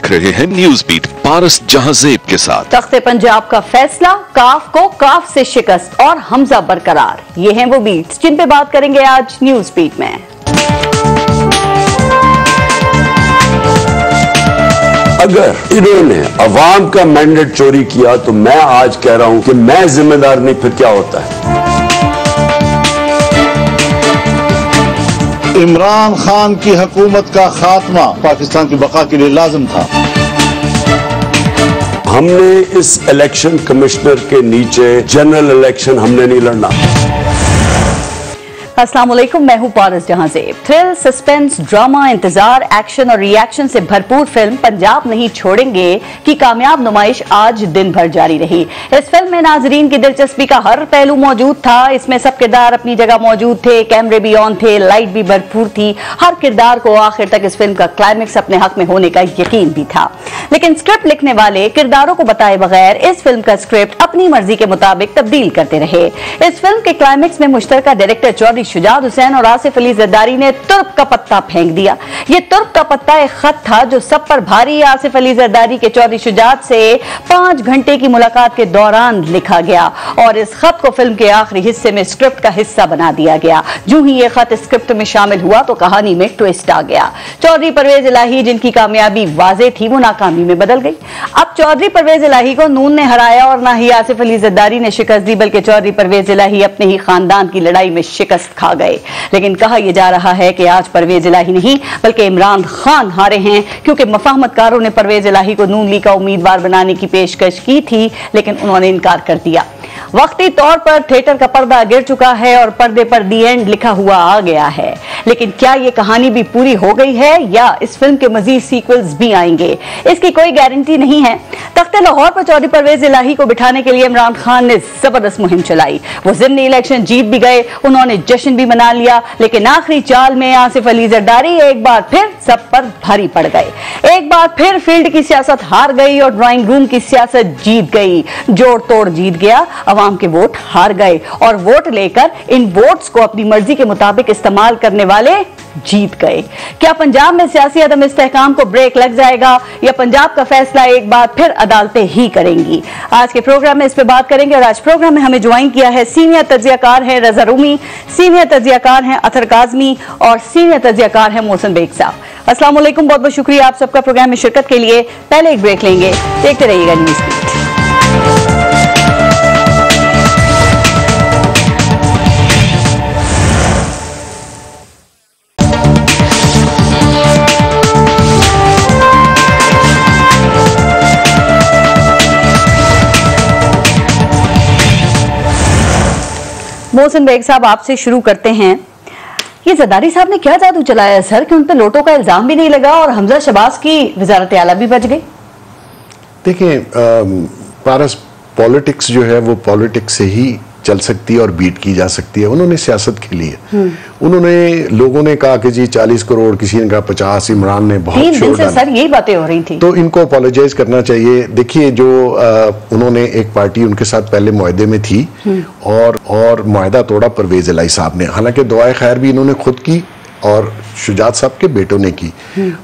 देख रहे हैं न्यूज बीट पारस जहांजेब के साथ। तख्ते पंजाब का फैसला, काफ को काफ से शिकस्त और हमजा बरकरार, ये हैं वो बीट्स जिन पे बात करेंगे आज न्यूज बीट में। अगर इन्होंने अवाम का मैंडेट चोरी किया तो मैं आज कह रहा हूं कि मैं जिम्मेदार नहीं, फिर क्या होता है? इमरान खान की हुकूमत का खात्मा पाकिस्तान की बका के लिए लाजिम था। हमने इस इलेक्शन कमिश्नर के नीचे जनरल इलेक्शन हमने नहीं लड़ना। अस्सलाम वालेकुम, मैं हूं पारस जहांजेब। थ्रिल, सस्पेंस, ड्रामा, इंतजार, एक्शन और रिएक्शन से भरपूर फिल्म पंजाब नहीं छोड़ेंगे की कामयाब नुमाइश आज दिन भर जारी रही। इस फिल्म में नाजरीन की दिलचस्पी का हर पहलू मौजूद था। इसमें सब किरदार अपनी जगह मौजूद थे, कैमरे भी ऑन थे, लाइट भी भरपूर थी। हर किरदार को आखिर तक इस फिल्म का क्लाइमेक्स अपने हक में होने का यकीन भी था। लेकिन स्क्रिप्ट लिखने वाले किरदारों को बताए बगैर इस फिल्म का स्क्रिप्ट अपनी मर्जी के मुताबिक तब्दील करते रहे। इस फिल्म के क्लाइमेक्स में मुश्तरका डायरेक्टर चौधरी शुजात हुसैन और आसिफ अली जरदारी ने तुर्क का पत्ता फेंक दिया। ये तुर्क का पत्ता एक खत था जो सब पर भारी आसिफ अली जरदारी के चौधरी शुजात से 5 घंटे की मुलाकात के दौरान लिखा गया और इस खत को फिल्म के आखिरी हिस्से में स्क्रिप्ट का हिस्सा बना दिया गया। जो ही ये खत स्क्रिप्ट में शामिल हुआ तो कहानी में ट्विस्ट आ गया। चौधरी परवेज इलाही जिनकी कामयाबी वाज़े थी वो नाकामी में बदल गई। अब चौधरी परवेज इलाही को नून ने हराया और ना ही आसिफ अली जरदारी ने शिकस्त दी, बल्कि चौधरी परवेज इलाही अपने ही खानदान की लड़ाई में शिकस्त खा गए। लेकिन कहा यह जा रहा है कि आज परवेज इलाही नहीं बल्कि इमरान खान हारे हैं, क्योंकि मफाहमतकारों ने परवेज इलाही को नून लीग का उम्मीदवार बनाने की पेशकश की थी, लेकिन उन्होंने इनकार कर दिया। वक्ती तौर पर थिएटर का पर्दा गिर चुका है और पर्दे पर दी एंड लिखा हुआ आ गया है। लेकिन क्या यह कहानी भी पूरी हो गई है या इस फिल्म के मजीद सीक्वल्स भी आएंगे, इसकी कोई गारंटी नहीं है। तख्ते लाहौर पर चौधरी परवेज इलाही को बिठाने के लिए इमरान खान ने जबरदस्त मुहिम चलाई। वो ज़िमनी इलेक्शन जीत भी गए, उन्होंने जश्न भी मना लिया, लेकिन आखिरी चाल में आसिफ अली जरदारी एक बार फिर सब पर भारी पड़ गए। एक बार फिर फील्ड की सियासत हार गई और ड्राइंग रूम की सियासत जीत गई। जोड़ तोड़ जीत गया, अवाम के वोट हार गए और वोट लेकर इन वोट्स को अपनी मर्जी के मुताबिक इस्तेमाल करने वाले जीत गए। क्या पंजाब में सियासी अदम इस्तेहकाम को ब्रेक लग जाएगा या पंजाब का फैसला एक बार फिर अदालतें ही करेंगी? आज के प्रोग्राम में इस पे बात करेंगे और आज प्रोग्राम में हमें ज्वाइन किया है सीनियर तज्जियाकार हैं रजा रूमी, सीनियर तज्जियाकार हैं अतर काज़मी और सीनियर तज्जियाकार हैं मोहसिन बेग साहब। अस्सलाम वालेकुम, बहुत बहुत शुक्रिया आप सबका प्रोग्राम में शिरकत के लिए। पहले एक ब्रेक लेंगे, देखते रहिएगा न्यूज़ बीट। मोहसिन बेग साहब, आपसे शुरू करते हैं। ये जरदारी साहब ने क्या जादू चलाया सर कि उन पर नोटों का इल्जाम भी नहीं लगा और हमजा शहबाज की वजारत आला भी बच गई? देखिए पारस, पॉलिटिक्स जो है वो पॉलिटिक्स से ही चल सकती है और बीट की जा सकती है। उन्होंने सियासत खेली है। उन्होंने, लोगों ने कहा कि जी 40 करोड़, किसी ने कहा 50, इमरान ने बहुत 3 दिन से सर यही बातें हो रही थी, तो इनको अपोलोजाइज करना चाहिए। देखिए जो उन्होंने एक पार्टी उनके साथ पहले मुआहदे में थी और मुआहदा तोड़ा परवेज इलाही साहब ने। हालांकि दुआए खैर भी इन्होंने खुद की और शुजात साहब के बेटों ने की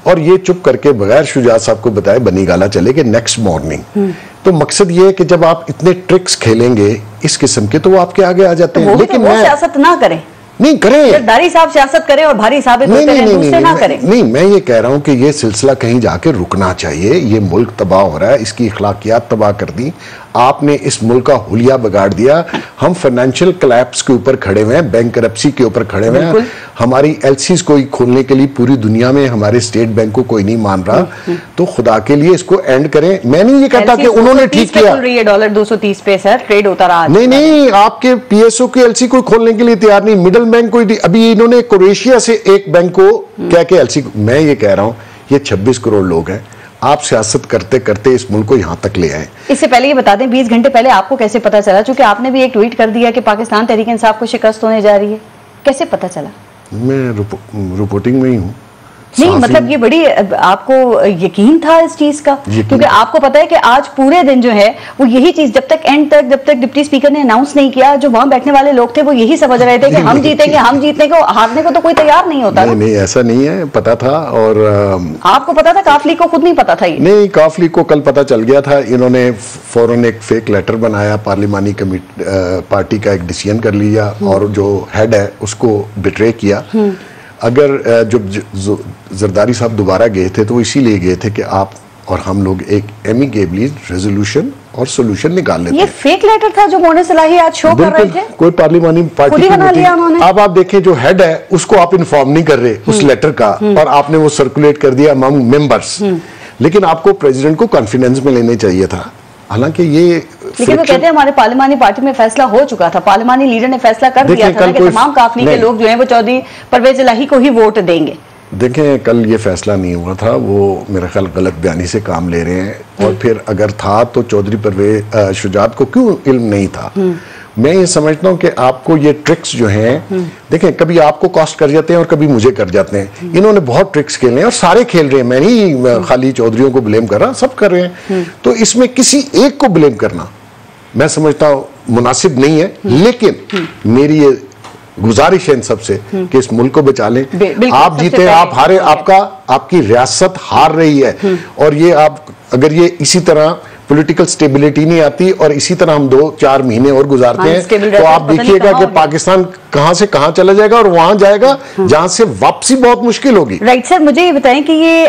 और ये चुप करके बगैर शुजात साहब को बताए बनी गाला चले गए नेक्स्ट मॉर्निंग। तो मकसद ये है कि जब आप इतने ट्रिक्स खेलेंगे इस किस्म के तो वो आपके आगे आ जाते हैं। लेकिन वो सियासत ना करें, नहीं करें, जरदारी साहब सियासत करें और भारी साबित होते हैं, दूसरे ना करें। नहीं, मैं ये कह रहा हूं कि ये सिलसिला कहीं जाके रुकना चाहिए। ये मुल्क तबाह हो रहा है, इसकी इखलाकियात तबाह कर दी आपने, इस मुल्क का हुलिया बिगाड़ दिया। हम फाइनेंशियल कोलैप्स के ऊपर खड़े हुए हैं, बैंक करप्सी के ऊपर खड़े हुए हैं। हमारी एलसीज को खोलने के लिए पूरी दुनिया में हमारे स्टेट बैंक को कोई नहीं मान रहा। तो खुदा के लिए इसको एंड करें। मैं नहीं ये कहता कि उन्होंने ठीक किया। डॉलर 230 पे सर ट्रेड होता रहा। नहीं, आपके पीएसओ की एलसी को खोलने के लिए तैयार नहीं, मिडल बैंक को। अभी इन्होंने क्रोएशिया से एक बैंक को क्या के एलसी। मैं ये कह रहा हूं ये 26 करोड़ लोग हैं, आप सियासत करते करते इस मुल्क को यहां तक ले आए। इससे पहले ये बता दें 20 घंटे पहले आपको कैसे पता चला, चूंकि आपने भी एक ट्वीट कर दिया कि पाकिस्तान तहरीक इंसाफ को शिकस्त होने जा रही है, कैसे पता चला? मैं रिपोर्टिंग में ही हूँ नहीं मतलब ये बड़ी आपको यकीन था इस चीज का, क्योंकि आपको पता है कि आज पूरे दिन जो है वो यही चीज जब तक एंड तक, जब तक डिप्टी स्पीकर ने अनाउंस नहीं किया, जो वहां बैठने वाले लोग थे वो यही समझ रहे थे कि हम जीतेंगे, हम जीतने को, हारने को तो कोई तैयार नहीं होता। नहीं ऐसा नहीं है, पता था। और आपको पता था? काफ लीग को खुद नहीं पता था ये? नहीं, काफ लीग को कल पता चल गया था। इन्होंने फौरन एक फेक लेटर बनाया, पार्लिमानी पार्टी का एक डिसीजन कर लिया और जो हेड है उसको बिट्रे किया। अगर जब जरदारी साहब दोबारा गए थे तो इसीलिए गए थे कि आप और हम लोग एक एमिकेबली रेजोल्यूशन और सोल्यूशन निकाल लेते। ये फेक लेटर था जो मोने सलाही आज शो कर रहे थे? कोई पार्लिमानी पार्टी बना लिया उन्होंने। अब आप देखें जो हेड है उसको आप इन्फॉर्म नहीं कर रहे उस लेटर का, और आपने वो सर्कुलेट कर दिया अमंग मेंबर्स। लेकिन आपको प्रेसिडेंट को कॉन्फिडेंस में लेने चाहिए था। हालांकि ये लेकिन वो कहते हैं हमारे पार्लिमानी पार्टी में फैसला हो चुका था, पार्लिमानी लीडर ने फैसला कर दिया था कि तमाम काफली के लोग जो हैं वो चौधरी परवेज इलाही को ही वोट देंगे। देखें, कल ये फैसला नहीं हुआ था, वो मेरा ख्याल गलत बयानी से काम ले रहे हैं। और फिर अगर था तो चौधरी परवेज शुजात को क्यों इल्म नहीं था? मैं ये समझता हूँ कि आपको ये ट्रिक्स जो हैं, देखें कभी आपको कॉस्ट कर जाते हैं और कभी मुझे कर जाते हैं। इन्होंने बहुत ट्रिक्स खेले हैं और सारे खेल रहे हैं, मैं नहीं खाली चौधरियों को ब्लेम कर रहा, सब कर रहे हैं। तो इसमें किसी एक को ब्लेम करना मैं समझता हूँ मुनासिब नहीं है। लेकिन मेरी ये गुजारिश है इन सबसे कि इस मुल्क को बचा लें। आप जीते, आप हारे, आपकी रियासत हार रही है। और ये आप अगर ये इसी तरह पॉलिटिकल स्टेबिलिटी नहीं आती और इसी तरह हम 2-4 महीने और गुजारते हैं तो आप देखिएगा कि पाकिस्तान कहां से कहां चला जाएगा और वहां जाएगा जहां से वापसी बहुत मुश्किल होगी। राइट सर, मुझे ये बताएं कि ये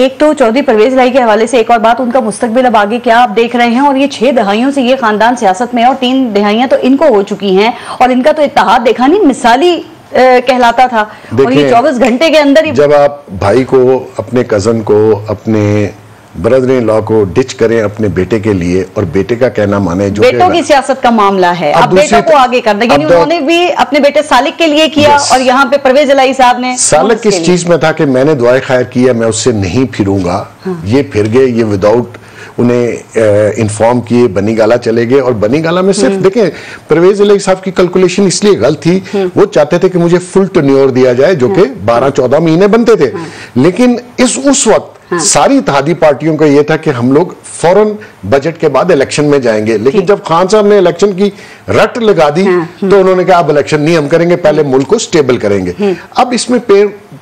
एक तो चौधरी परवेज इलाही के हवाले से एक और बात, उनका मुस्तकबिल अब आगे क्या आप देख रहे हैं? और ये 6 दहाइयों से ये खानदान सियासत में और 3 दहाइयां तो इनको हो चुकी हैं और इनका तो इत्तेहाद देखा नहीं मिसाली कहलाता था। और ये 24 घंटे के अंदर जब आप भाई को, अपने कजन को, अपने ब्रदर इन लॉ को डिच करें अपने बेटे के लिए और बेटे का कहना माने, जो बेटों की सियासत का मामला है, अब बेटों को आगे कर देंगे। उन्होंने भी अपने बेटे सालिक के लिए किया और यहाँ पे परवेज इलाही साहब ने सालिक किस चीज में था कि मैंने दुआए खैर किया, मैं उससे नहीं फिरूंगा। ये फिर गए, ये विदाउट उन्हें इन्फॉर्म किए बनी गाला चले गए। और बनी गाला में सिर्फ देखें परवेज इलाही साहब की कैलकुलेशन इसलिए गलत थी, वो चाहते थे कि मुझे फुल टेन्योर दिया जाए जो कि 12-14 महीने बनते थे। लेकिन उस वक्त सारी इत्तेहादी पार्टियों का यह था कि हम लोग फौरन बजट के बाद इलेक्शन में जाएंगे। लेकिन जब खान साहब ने इलेक्शन की रट लगा दी तो उन्होंने कहा अब इलेक्शन नहीं हम करेंगे, पहले मुल्क को स्टेबल करेंगे। अब इसमें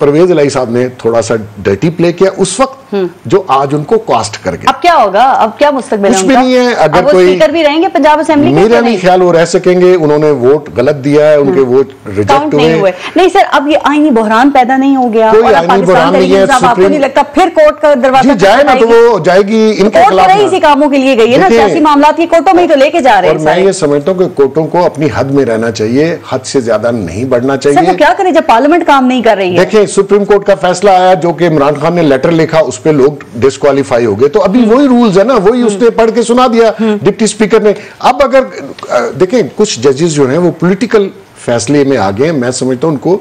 परवेज इलाही साहब ने थोड़ा सा डर्टी प्ले किया उस वक्त, जो आज उनको कॉस्ट कर गया। अब क्या होगा? अब क्या मुस्तकबिल कुछ भी नहीं है। अगर कोई स्पीकर भी रहेंगे पंजाब असेंबली के, मेरा नहीं ख्याल वो रह सकेंगे। उन्होंने वोट गलत दिया है, उनके वोट रिजेक्ट हुए। नहीं सर, अब ये आईनी बहरान पैदा नहीं हो गया? कोई आईनी बहरान नहीं है। आपको नहीं लगता फिर कोर्ट का दरवाजा जाए ना तो वो जाएगी इनके खिलाफ? इसी कामों के लिए गई है ना, सियासी मामलात की कोर्टों में ही तो लेके जा रहे हैं। और मैं ये समझता हूँ कि कोर्टों को अपनी हद में रहना चाहिए, हद से ज्यादा नहीं बढ़ना चाहिए। तो क्या करें जब पार्लियामेंट काम नहीं कर रही है? देखिए सुप्रीम कोर्ट का फैसला आया जो कि इमरान खान ने लेटर लिखा, उस पर लोग डिस्क्वालीफाई हो गए। तो अभी वही रूल्स है ना, वही उसने पढ़ के सुना दिया डिप्टी स्पीकर ने। अब अगर देखें कुछ जजेस जो हैं वो पॉलिटिकल फैसले में आ गए, मैं समझता हूं उनको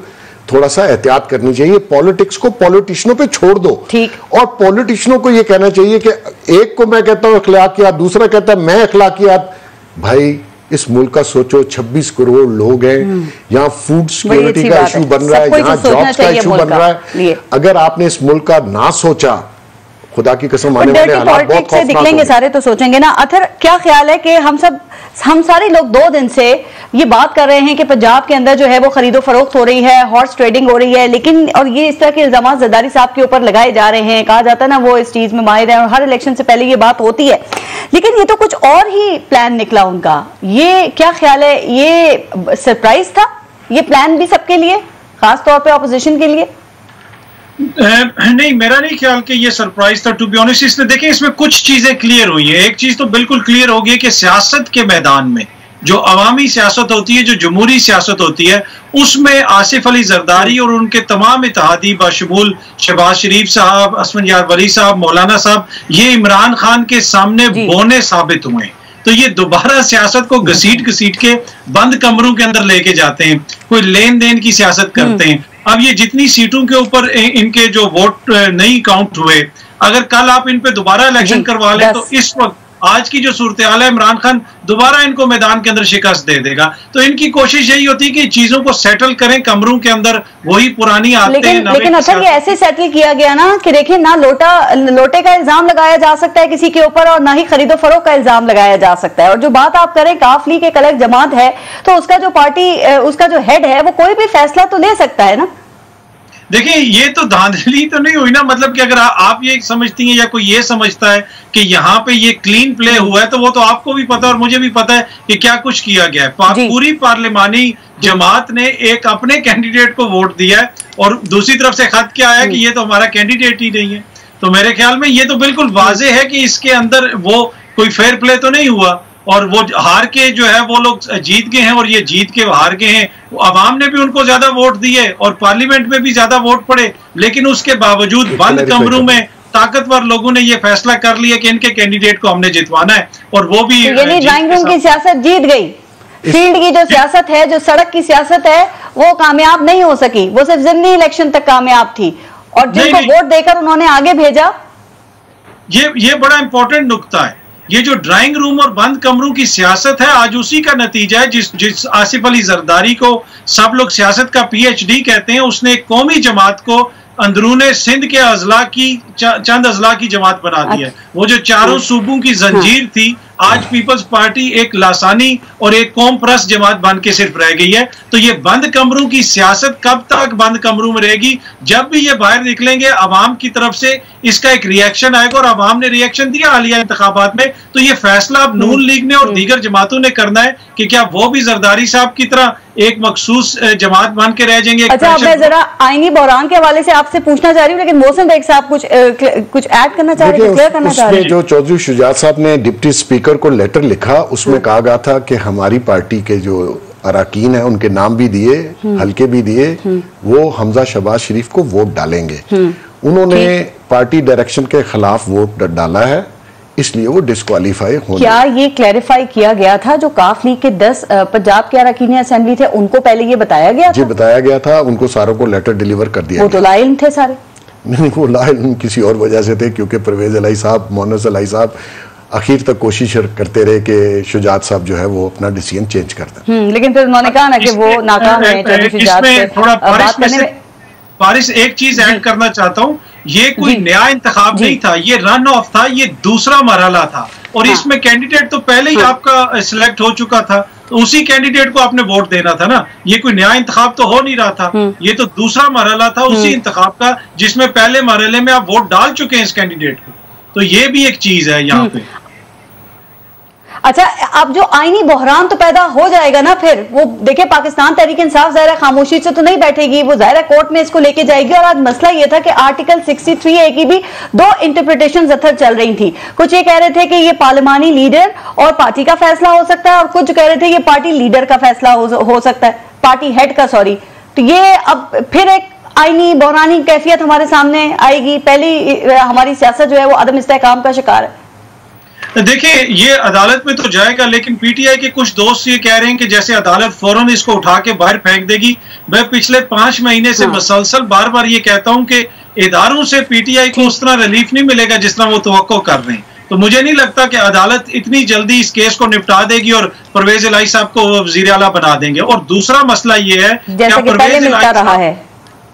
थोड़ा सा एहतियात करनी चाहिए। पॉलिटिक्स को पॉलिटिशियनों पे छोड़ दो। ठीक। और पॉलिटिशियनों को ये कहना चाहिए कि एक को मैं कहता हूं अखलाकियात, दूसरा कहता है मैं अखलाकियात। भाई इस मुल्क का सोचो, 26 करोड़ लोग हैं, यहाँ फूड सिक्योरिटी का इशू बन रहा है, यहाँ जॉब्स का इशू बन रहा है। अगर आपने इस मुल्क का ना सोचा, खुदा की कसम आने वाले हालात बहुत खौफनाक निकलेंगे। सारे तो सोचेंगे ना। अथर क्या ख्याल है कि हम सारे लोग 2 दिन से ये बात कर रहे हैं कि पंजाब के अंदर जो है वो खरीदो फरोख्त हो रही है, हॉर्स ट्रेडिंग हो रही है, लेकिन और ये इस तरह के इल्जाम जरदारी साहब के ऊपर लगाए जा रहे हैं। कहा जाता है ना वो इस चीज में माहिर है और हर इलेक्शन से पहले ये बात होती है, लेकिन ये तो कुछ और ही प्लान निकला उनका। ये क्या ख्याल है, ये सरप्राइज था ये प्लान भी सबके लिए, खासतौर पर ऑपोजिशन के लिए? नहीं, मेरा नहीं ख्याल कि ये सरप्राइज था। टू बी ऑनेस्ट, इसमें देखें इसमें कुछ चीजें क्लियर हुई है। एक चीज तो बिल्कुल क्लियर हो गई कि सियासत के मैदान में जो अवामी सियासत होती है, जो जमहूरी सियासत होती है, उसमें आसिफ अली जरदारी और उनके तमाम इत्तेहादी बशमूल शहबाज शरीफ साहब, असमन यार वली साहब, मौलाना साहब, ये इमरान खान के सामने बोने साबित हुए। तो ये दोबारा सियासत को घसीट के बंद कमरों के अंदर लेके जाते हैं, कोई लेन देन की सियासत करते हैं। अब ये जितनी सीटों के ऊपर इनके जो वोट नहीं काउंट हुए, अगर कल आप इन पे दोबारा इलेक्शन करवा लें तो इस वक्त आज की जो सूरत हाल है, इमरान खान दोबारा इनको मैदान के अंदर शिकस्त दे देगा। तो इनकी कोशिश यही होती है कि चीजों को सेटल करें कमरों के अंदर, वही पुरानी आदतें। लेकिन असल ये ऐसे सेटल किया गया ना कि देखिए, ना लोटे का इल्जाम लगाया जा सकता है किसी के ऊपर, और ना ही खरीदो फरोख्त का इल्जाम लगाया जा सकता है। और जो बात आप करें काफ लीग एक अलग जमात है, तो उसका जो पार्टी उसका जो हेड है वो कोई भी फैसला तो ले सकता है ना। देखिए, ये तो धांधली तो नहीं हुई ना, मतलब कि अगर आप ये समझती हैं या कोई ये समझता है कि यहाँ पे ये क्लीन प्ले हुआ है, तो वो तो आपको भी पता है और मुझे भी पता है कि क्या कुछ किया गया है। पूरी पार्लिमानी जमात ने एक अपने कैंडिडेट को वोट दिया है और दूसरी तरफ से खत क्या आया कि ये तो हमारा कैंडिडेट ही नहीं है। तो मेरे ख्याल में ये तो बिल्कुल वाजे है कि इसके अंदर वो कोई फेयर प्ले तो नहीं हुआ, और वो हार के जो है वो लोग जीत गए हैं, और ये जीत के हार गए हैं। अवाम ने भी उनको ज्यादा वोट दिए और पार्लियामेंट में भी ज्यादा वोट पड़े, लेकिन उसके बावजूद बंद कमरों में ताकतवर लोगों ने ये फैसला कर लिया कि इनके कैंडिडेट को हमने जितवाना है, और वो भी ड्राइंग रूम की सियासत जीत गई। फील्ड की जो सियासत है, जो सड़क की सियासत है, वो कामयाब नहीं हो सकी। वो सिर्फ ज़िमनी इलेक्शन तक कामयाब थी, और जिनको वोट देकर उन्होंने आगे भेजा। ये बड़ा इंपॉर्टेंट नुक्ता है। ये जो ड्राइंग रूम और बंद कमरों की सियासत है, आज उसी का नतीजा है। जिस आसिफ अली जरदारी को सब लोग सियासत का PhD कहते हैं, उसने एक कौमी जमात को अंदरूने सिंध के अजला की चंद अजला की जमात बना दी है। वो जो चारों सूबों की जंजीर थी, आज पीपल्स पार्टी एक लासानी और एक कौम परस्त जमात बन के सिर्फ रह गई है। तो ये बंद कमरों की सियासत कब तक बंद कमरों में रहेगी? जब भी ये बाहर निकलेंगे, अवाम की तरफ से इसका एक रिएक्शन आएगा, और अवाम ने रिएक्शन दिया हालिया इंतखाबात में। तो ये फैसला अब नून लीग ने और दीगर जमातों ने करना है कि क्या वो भी जरदारी साहब की तरह एक मखसूस जमात बन के रह जाएंगे। अच्छा, मैं जरा आईनी बहरान के हवाले से आपसे पूछना चाह रही हूँ, लेकिन मोहसिन बेग साहब कुछ ऐड करना चाह रहे हैं, क्लियर करना चाह रहे हैं। जो चौधरी शुजात साहब ने डिप्टी स्पीकर को लेटर लिखा, उसमें कहा गया था कि हमारी पार्टी के जो अराकीन है, उनके नाम भी दिए, हल्के भी दिए, वो हमजा शहबाज शरीफ को वोट डालेंगे। उन्होंने पार्टी डायरेक्शन के खिलाफ वोट डाला है, इसलिए वो डिस्क्वालीफाई हो। क्या ये क्लैरिफाई किया गया था? जो काफ लीग के 10 पंजाब के अरकान असेंबली थे, उनको पहले ये बताया गया था? जी, बताया गया था। उनको सारों को लेटर डिलीवर कर दिया। वो तो लाइल थे सारे? नहीं, वो लाइल किसी और वजह से थे, क्योंकि परवेज अलाई साहब, मोनस अलाई साहब आखिर तक कोशिश करते रहे कि शुजात साहब जो है वो अपना डिसीजन चेंज कर दें। लेकिन फिर उन्होंने कहा ना कि वो नाकाम है। पारिस, एक चीज ऐड करना चाहता हूँ, ये कोई नया इंतखाब नहीं था, ये रन ऑफ था, ये दूसरा मरहला था, और इसमें कैंडिडेट तो पहले ही आपका सिलेक्ट हो चुका था, तो उसी कैंडिडेट को आपने वोट देना था ना। ये कोई नया इंतखाब तो हो नहीं रहा था, ये तो दूसरा मरहला था उसी इंतखाब का, जिसमें पहले मरहले में आप वोट डाल चुके हैं इस कैंडिडेट को। तो ये भी एक चीज है यहाँ पे। अच्छा, अब जो आईनी बहरान तो पैदा हो जाएगा ना, फिर वो देखिए, पाकिस्तान तहरीक इंसाफ ज़ाहिर खामोशी से तो नहीं बैठेगी, वो ज़ाहिर कोर्ट में इसको लेके जाएगी। और आज मसला ये था कि आर्टिकल 63A की भी 2 इंटरप्रिटेशन जथर चल रही थी। कुछ ये कह रहे थे कि ये पार्लिमानी लीडर और पार्टी का फैसला हो सकता है, और कुछ कह रहे थे ये पार्टी लीडर का फैसला हो सकता है, पार्टी हेड का, सॉरी। तो ये अब फिर एक आईनी बहरानी कैफियत हमारे सामने आएगी। पहली हमारी सियासत जो है वो अदम इस्तेहकाम का शिकार है। देखिए, ये अदालत में तो जाएगा, लेकिन पीटीआई के कुछ दोस्त ये कह रहे हैं कि जैसे अदालत फौरन इसको उठा के बाहर फेंक देगी। मैं पिछले 5 महीने से मुसलसल बार बार ये कहता हूं कि इदारों से पीटीआई को उस तरह रिलीफ नहीं मिलेगा जिस तरह वो तवक्को कर रहे हैं। तो मुझे नहीं लगता कि अदालत इतनी जल्दी इस केस को निपटा देगी और परवेज इलाही साहब को वजीर आला बना देंगे। और दूसरा मसला ये है, परवेज इलाही,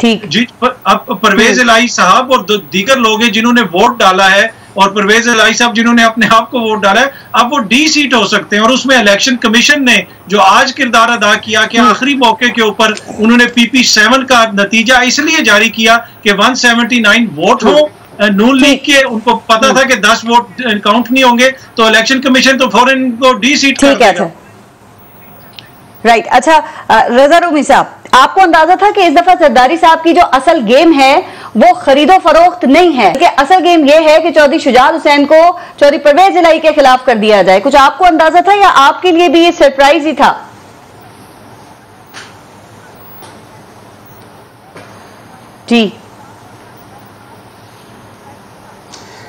ठीक जी, अब परवेज इलाही साहब और दीगर लोग हैं जिन्होंने वोट डाला है, और परवेज इलाही साहब जिन्होंने अपने आप को वोट डाला है, अब वो डी सीट हो सकते हैं। और उसमें इलेक्शन कमीशन ने जो आज किरदार अदा किया कि आखिरी मौके के ऊपर उन्होंने PP7 का नतीजा इसलिए जारी किया कि 179 वोट हो नून लीग के, उनको पता था कि 10 वोट काउंट नहीं होंगे, तो इलेक्शन कमीशन तो फौरन को डी सीट कर देगा। राइट। अच्छा, रजा रूमी साहब, आपको अंदाजा था कि इस दफा जरदारी साहब की जो असल गेम है वो खरीदो फरोख्त नहीं है, कि असल गेम ये है कि चौधरी शुजात हुसैन को चौधरी परवेज इलाही के खिलाफ कर दिया जाए? कुछ आपको अंदाजा था, या आपके लिए भी ये सरप्राइज ही था? जी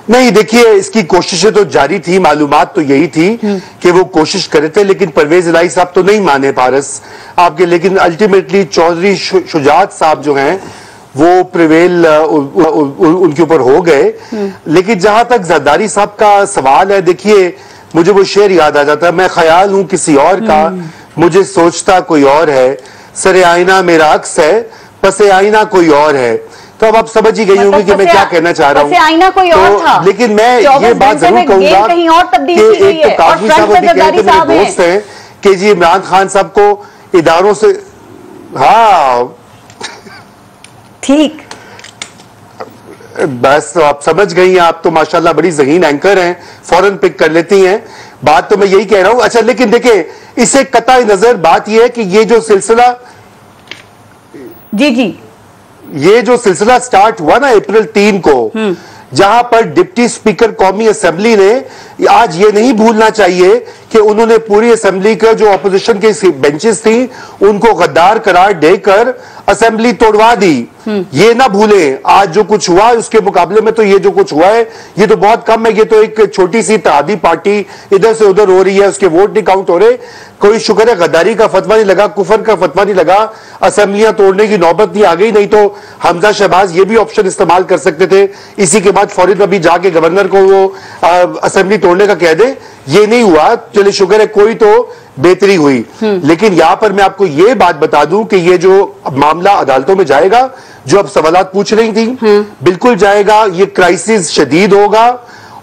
नहीं, देखिए, इसकी कोशिशें तो जारी थी, मालूमात तो यही थी कि वो कोशिश करे थे, लेकिन परवेज इलाही साहब तो नहीं माने पारस आपके। लेकिन अल्टीमेटली चौधरी शुजात साहब जो हैं वो प्रिवेल उनके ऊपर हो गए। लेकिन जहां तक जरदारी साहब का सवाल है, देखिए मुझे वो शेर याद आ जाता है, मैं ख्याल हूं किसी और का, मुझे सोचता कोई और है, सरे आईना मेरा अक्स है, पसे आईना कोई और है। तो अब आप समझ ही गई होंगी कि मैं क्या कहना चाह रहा हूँ। आईना कोई और था, लेकिन मैं ये बात जरूर कहूंगा कि एक तो काजमी साहब अभी कहते मेरे दोस्त हैं कि जी इमरान खान साहब को इदारों से, हाँ ठीक, बस तो आप समझ गई हैं। आप तो माशाल्लाह बड़ी ज़हीन एंकर हैं, फौरन पिक कर लेती हैं। बात तो मैं यही कह रहा हूं। अच्छा, लेकिन देखिए इससे कतई नजर बात यह है कि ये जो सिलसिला ये जो सिलसिला स्टार्ट हुआ ना अप्रैल 3 को, जहां पर डिप्टी स्पीकर कौमी असेंबली ने, आज ये नहीं भूलना चाहिए कि उन्होंने पूरी असेंबली का जो अपोजिशन की बेंचेस थी उनको गद्दार करार देकर असेंबली तोड़वा दी। ये ना भूलें, आज जो कुछ हुआ उसके मुकाबले में तो ये जो कुछ हुआ है ये तो बहुत कम है। ये तो एक छोटी सी इत्तेहादी पार्टी इधर से उधर हो रही है, उसके वोट नहीं काउंट हो रहे। कोई शुक्र है गद्दारी का फतवा नहीं लगा, कुफर का फतवा नहीं लगा, असेंबलियां तोड़ने की नौबत नहीं आ गई। नहीं तो हमजा शहबाज ये भी ऑप्शन इस्तेमाल कर सकते थे, इसी के बाद फौरन अभी जाके गवर्नर को वो असेंबली तोड़ने का कह दे। ये नहीं हुआ, चलिए शुक्र है कोई तो बेहतरी हुई। लेकिन यहां पर मैं आपको ये बात बता दूं कि ये जो मामला अदालतों में जाएगा, जो अब सवालात पूछ रही थी, बिल्कुल जाएगा। ये क्राइसिस शदीद होगा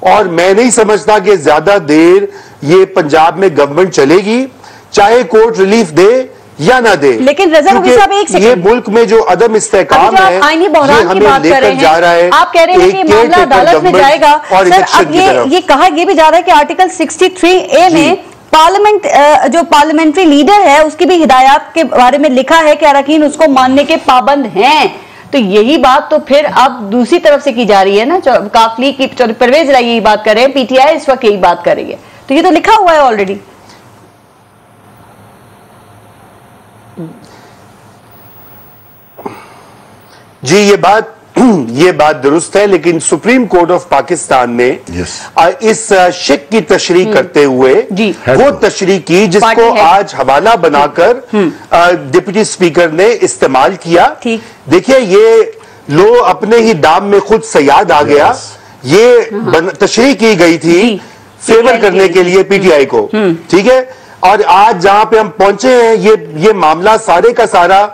और मैं नहीं समझता कि ज्यादा देर ये पंजाब में गवर्नमेंट चलेगी, चाहे कोर्ट रिलीफ दे या ना दे। लेकिन रजा नबी साहब एक सेकंड, ये मुल्क में जो अदम इस्तेहकाम है आईनी बहरान की बात कर रहे हैं, जा रहा है। आप कह रहे हैं कि मामला अदालत में जाएगा और सर, अब ये कहा यह भी जा रहा है कि आर्टिकल 63A में पार्लियामेंट जो पार्लियामेंट्री लीडर है उसकी भी हिदायत के बारे में लिखा है कि अरकान उसको मानने के पाबंद हैं। तो यही बात तो फिर अब दूसरी तरफ से की जा रही है ना, काफली की परवेज राय यही बात कर रहे हैं, पीटीआई इस वक्त यही बात कर रही है, तो ये तो लिखा हुआ है ऑलरेडी। जी ये बात दुरुस्त है, लेकिन सुप्रीम कोर्ट ऑफ पाकिस्तान ने इस शिक की तशरीह करते हुए वो तशरीह की जिसको आज हवाला बनाकर डिप्टी स्पीकर ने इस्तेमाल किया। देखिए ये लो अपने ही दाम में खुद सयाद आ गया। ये तशरीह की गई थी फेवर करने के लिए पीटीआई को, ठीक है। और आज जहां पे हम पहुंचे हैं, ये मामला सारे का सारा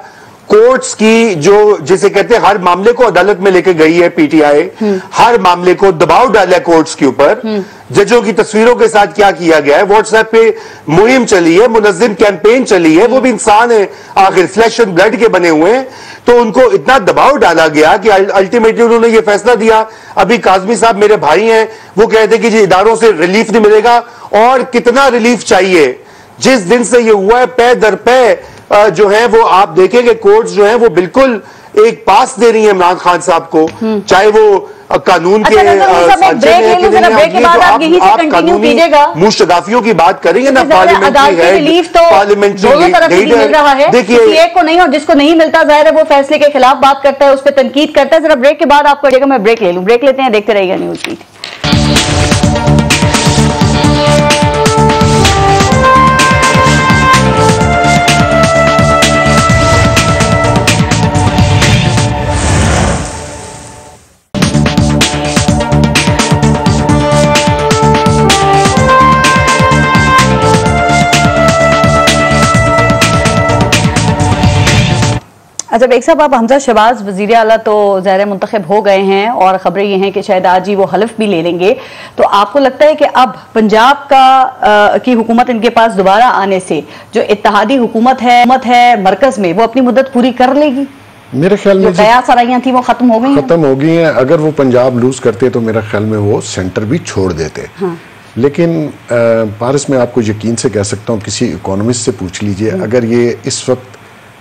कोर्ट्स की, जो जिसे कहते हैं हर मामले को अदालत में लेके गई है पीटीआई, हर मामले को दबाव डाला है कोर्ट्स के ऊपर। जजों की तस्वीरों के साथ क्या किया गया है, व्हाट्सएप पे मुहिम चली है, मुनज़्ज़िम कैंपेन चली है, वो भी इंसान है आखिर, फ्लैश एंड ब्लड के बने हुए हैं। तो उनको इतना दबाव डाला गया कि अल्टीमेटली उन्होंने ये फैसला दिया। अभी काजमी साहब मेरे भाई हैं, वो कहते कि जी इदारों से रिलीफ नहीं मिलेगा, और कितना रिलीफ चाहिए। जिस दिन से ये हुआ है पे दर पे जो है वो आप देखेंगे कोर्ट्स जो है वो बिल्कुल एक पास दे रही है इमरान खान साहब को, चाहे वो कानून के कानूनी मुश्तगाफियों की बात करेंगे ना, पार्लियामेंट्री देखिए को नहीं, और जिसको नहीं मिलता जाहिर है वो फैसले के खिलाफ बात करता है, उस पर तनकीद करता है। जरा ब्रेक के बाद आपको लगेगा मैं ब्रेक ले लूं, ब्रेक लेते हैं, देखते रहिएगा न्यूज़ बीट। अच्छा बेग साहब, आप हमजा शहबाज वजीर आला तो ज़ाहिर मुंतखब हो गए हैं और खबरें ये हैं कि शायद आज ही वो हल्फ भी ले लेंगे, तो आपको लगता है कि अब पंजाब की हुकूमत इनके पास दोबारा आने से जो इत्तेहादी हुकूमत है मरकज में, वो अपनी मुद्दत पूरी कर लेगी? मेरे ख्याल में जो कयास आराइयां थी वो खत्म हो गई हैं। अगर वो पंजाब लूज करते तो मेरा ख्याल में वो सेंटर भी छोड़ देते। हाँ। लेकिन पारस में आपको यकीन से कह सकता हूँ, किसी इकोनॉमिस्ट से पूछ लीजिए, अगर ये इस वक्त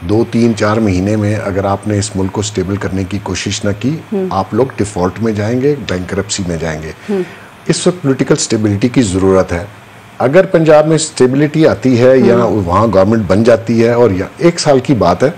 2-3-4 महीने में अगर आपने इस मुल्क को स्टेबल करने की कोशिश ना की, आप लोग डिफॉल्ट में जाएंगे, बैंकरप्सी में जाएंगे। इस वक्त पॉलिटिकल स्टेबिलिटी की ज़रूरत है। अगर पंजाब में स्टेबिलिटी आती है या वहाँ गवर्नमेंट बन जाती है, और 1 साल की बात है,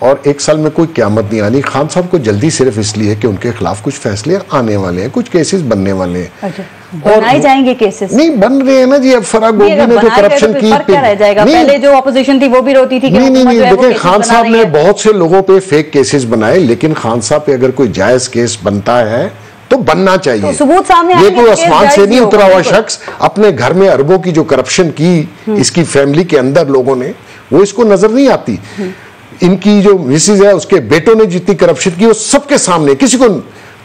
और 1 साल में कोई क़यामत नहीं आनी। खान साहब को जल्दी सिर्फ इसलिए कि उनके खिलाफ कुछ फैसले आने वाले हैं, कुछ केसेस बनने वाले हैं। बनाए जाएंगे केसेस? नहीं बन रहे हैं ना जी। अब फराग गोगी ने जो करप्शन की, क्या रह जाएगा? पहले जो ऑपोजिशन थी वो भी रोती थी। नहीं, देखिए खान साहब ने बहुत से लोगों पे फेक केसेस बनाए, लेकिन खान साहब पे अगर कोई जायज केस बनता है तो बनना चाहिए। तो सबूत सामने ये कोई आसमान से नहीं उतरा हुआ शख्स, अपने घर में अरबों की जो करप्शन की इसकी फैमिली के अंदर लोगों ने, वो इसको नजर नहीं आती। इनकी जो मिसेज है उसके बेटों ने जितनी करप्शन की वो सबके सामने, किसी को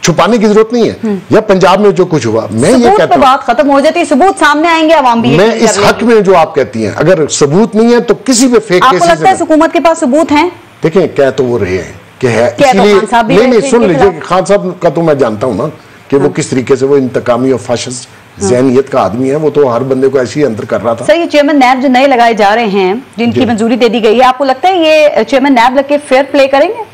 छुपाने की जरूरत नहीं है। या पंजाब में जो कुछ हुआ, मैं ये कहता हूं बात खत्म हो जाती है, सबूत सामने आएंगे, आवाम भी। मैं इस हक में जो आप कहती हैं, अगर सबूत नहीं है तो किसी पे फेक केसेस, आपको लगता है हुकूमत के पास सबूत हैं? देखें कह तो वो रहे हैं कि है, इसलिए नहीं सुन लीजिए, खान साहब का तो मैं जानता हूं ना कि वो किस तरीके से वो इंतकामी और फाशिस्ट ज़हनियत का आदमी है। वो तो हर बंदे को ऐसे ही अंदर कर रहा था। सर, ये चेयरमैन नैब जो नए लगाए जा रहे हैं, जिनकी मंजूरी दे दी गई है, आपको लगता है ये चेयरमैन नैब लग के फेयर प्ले करेंगे?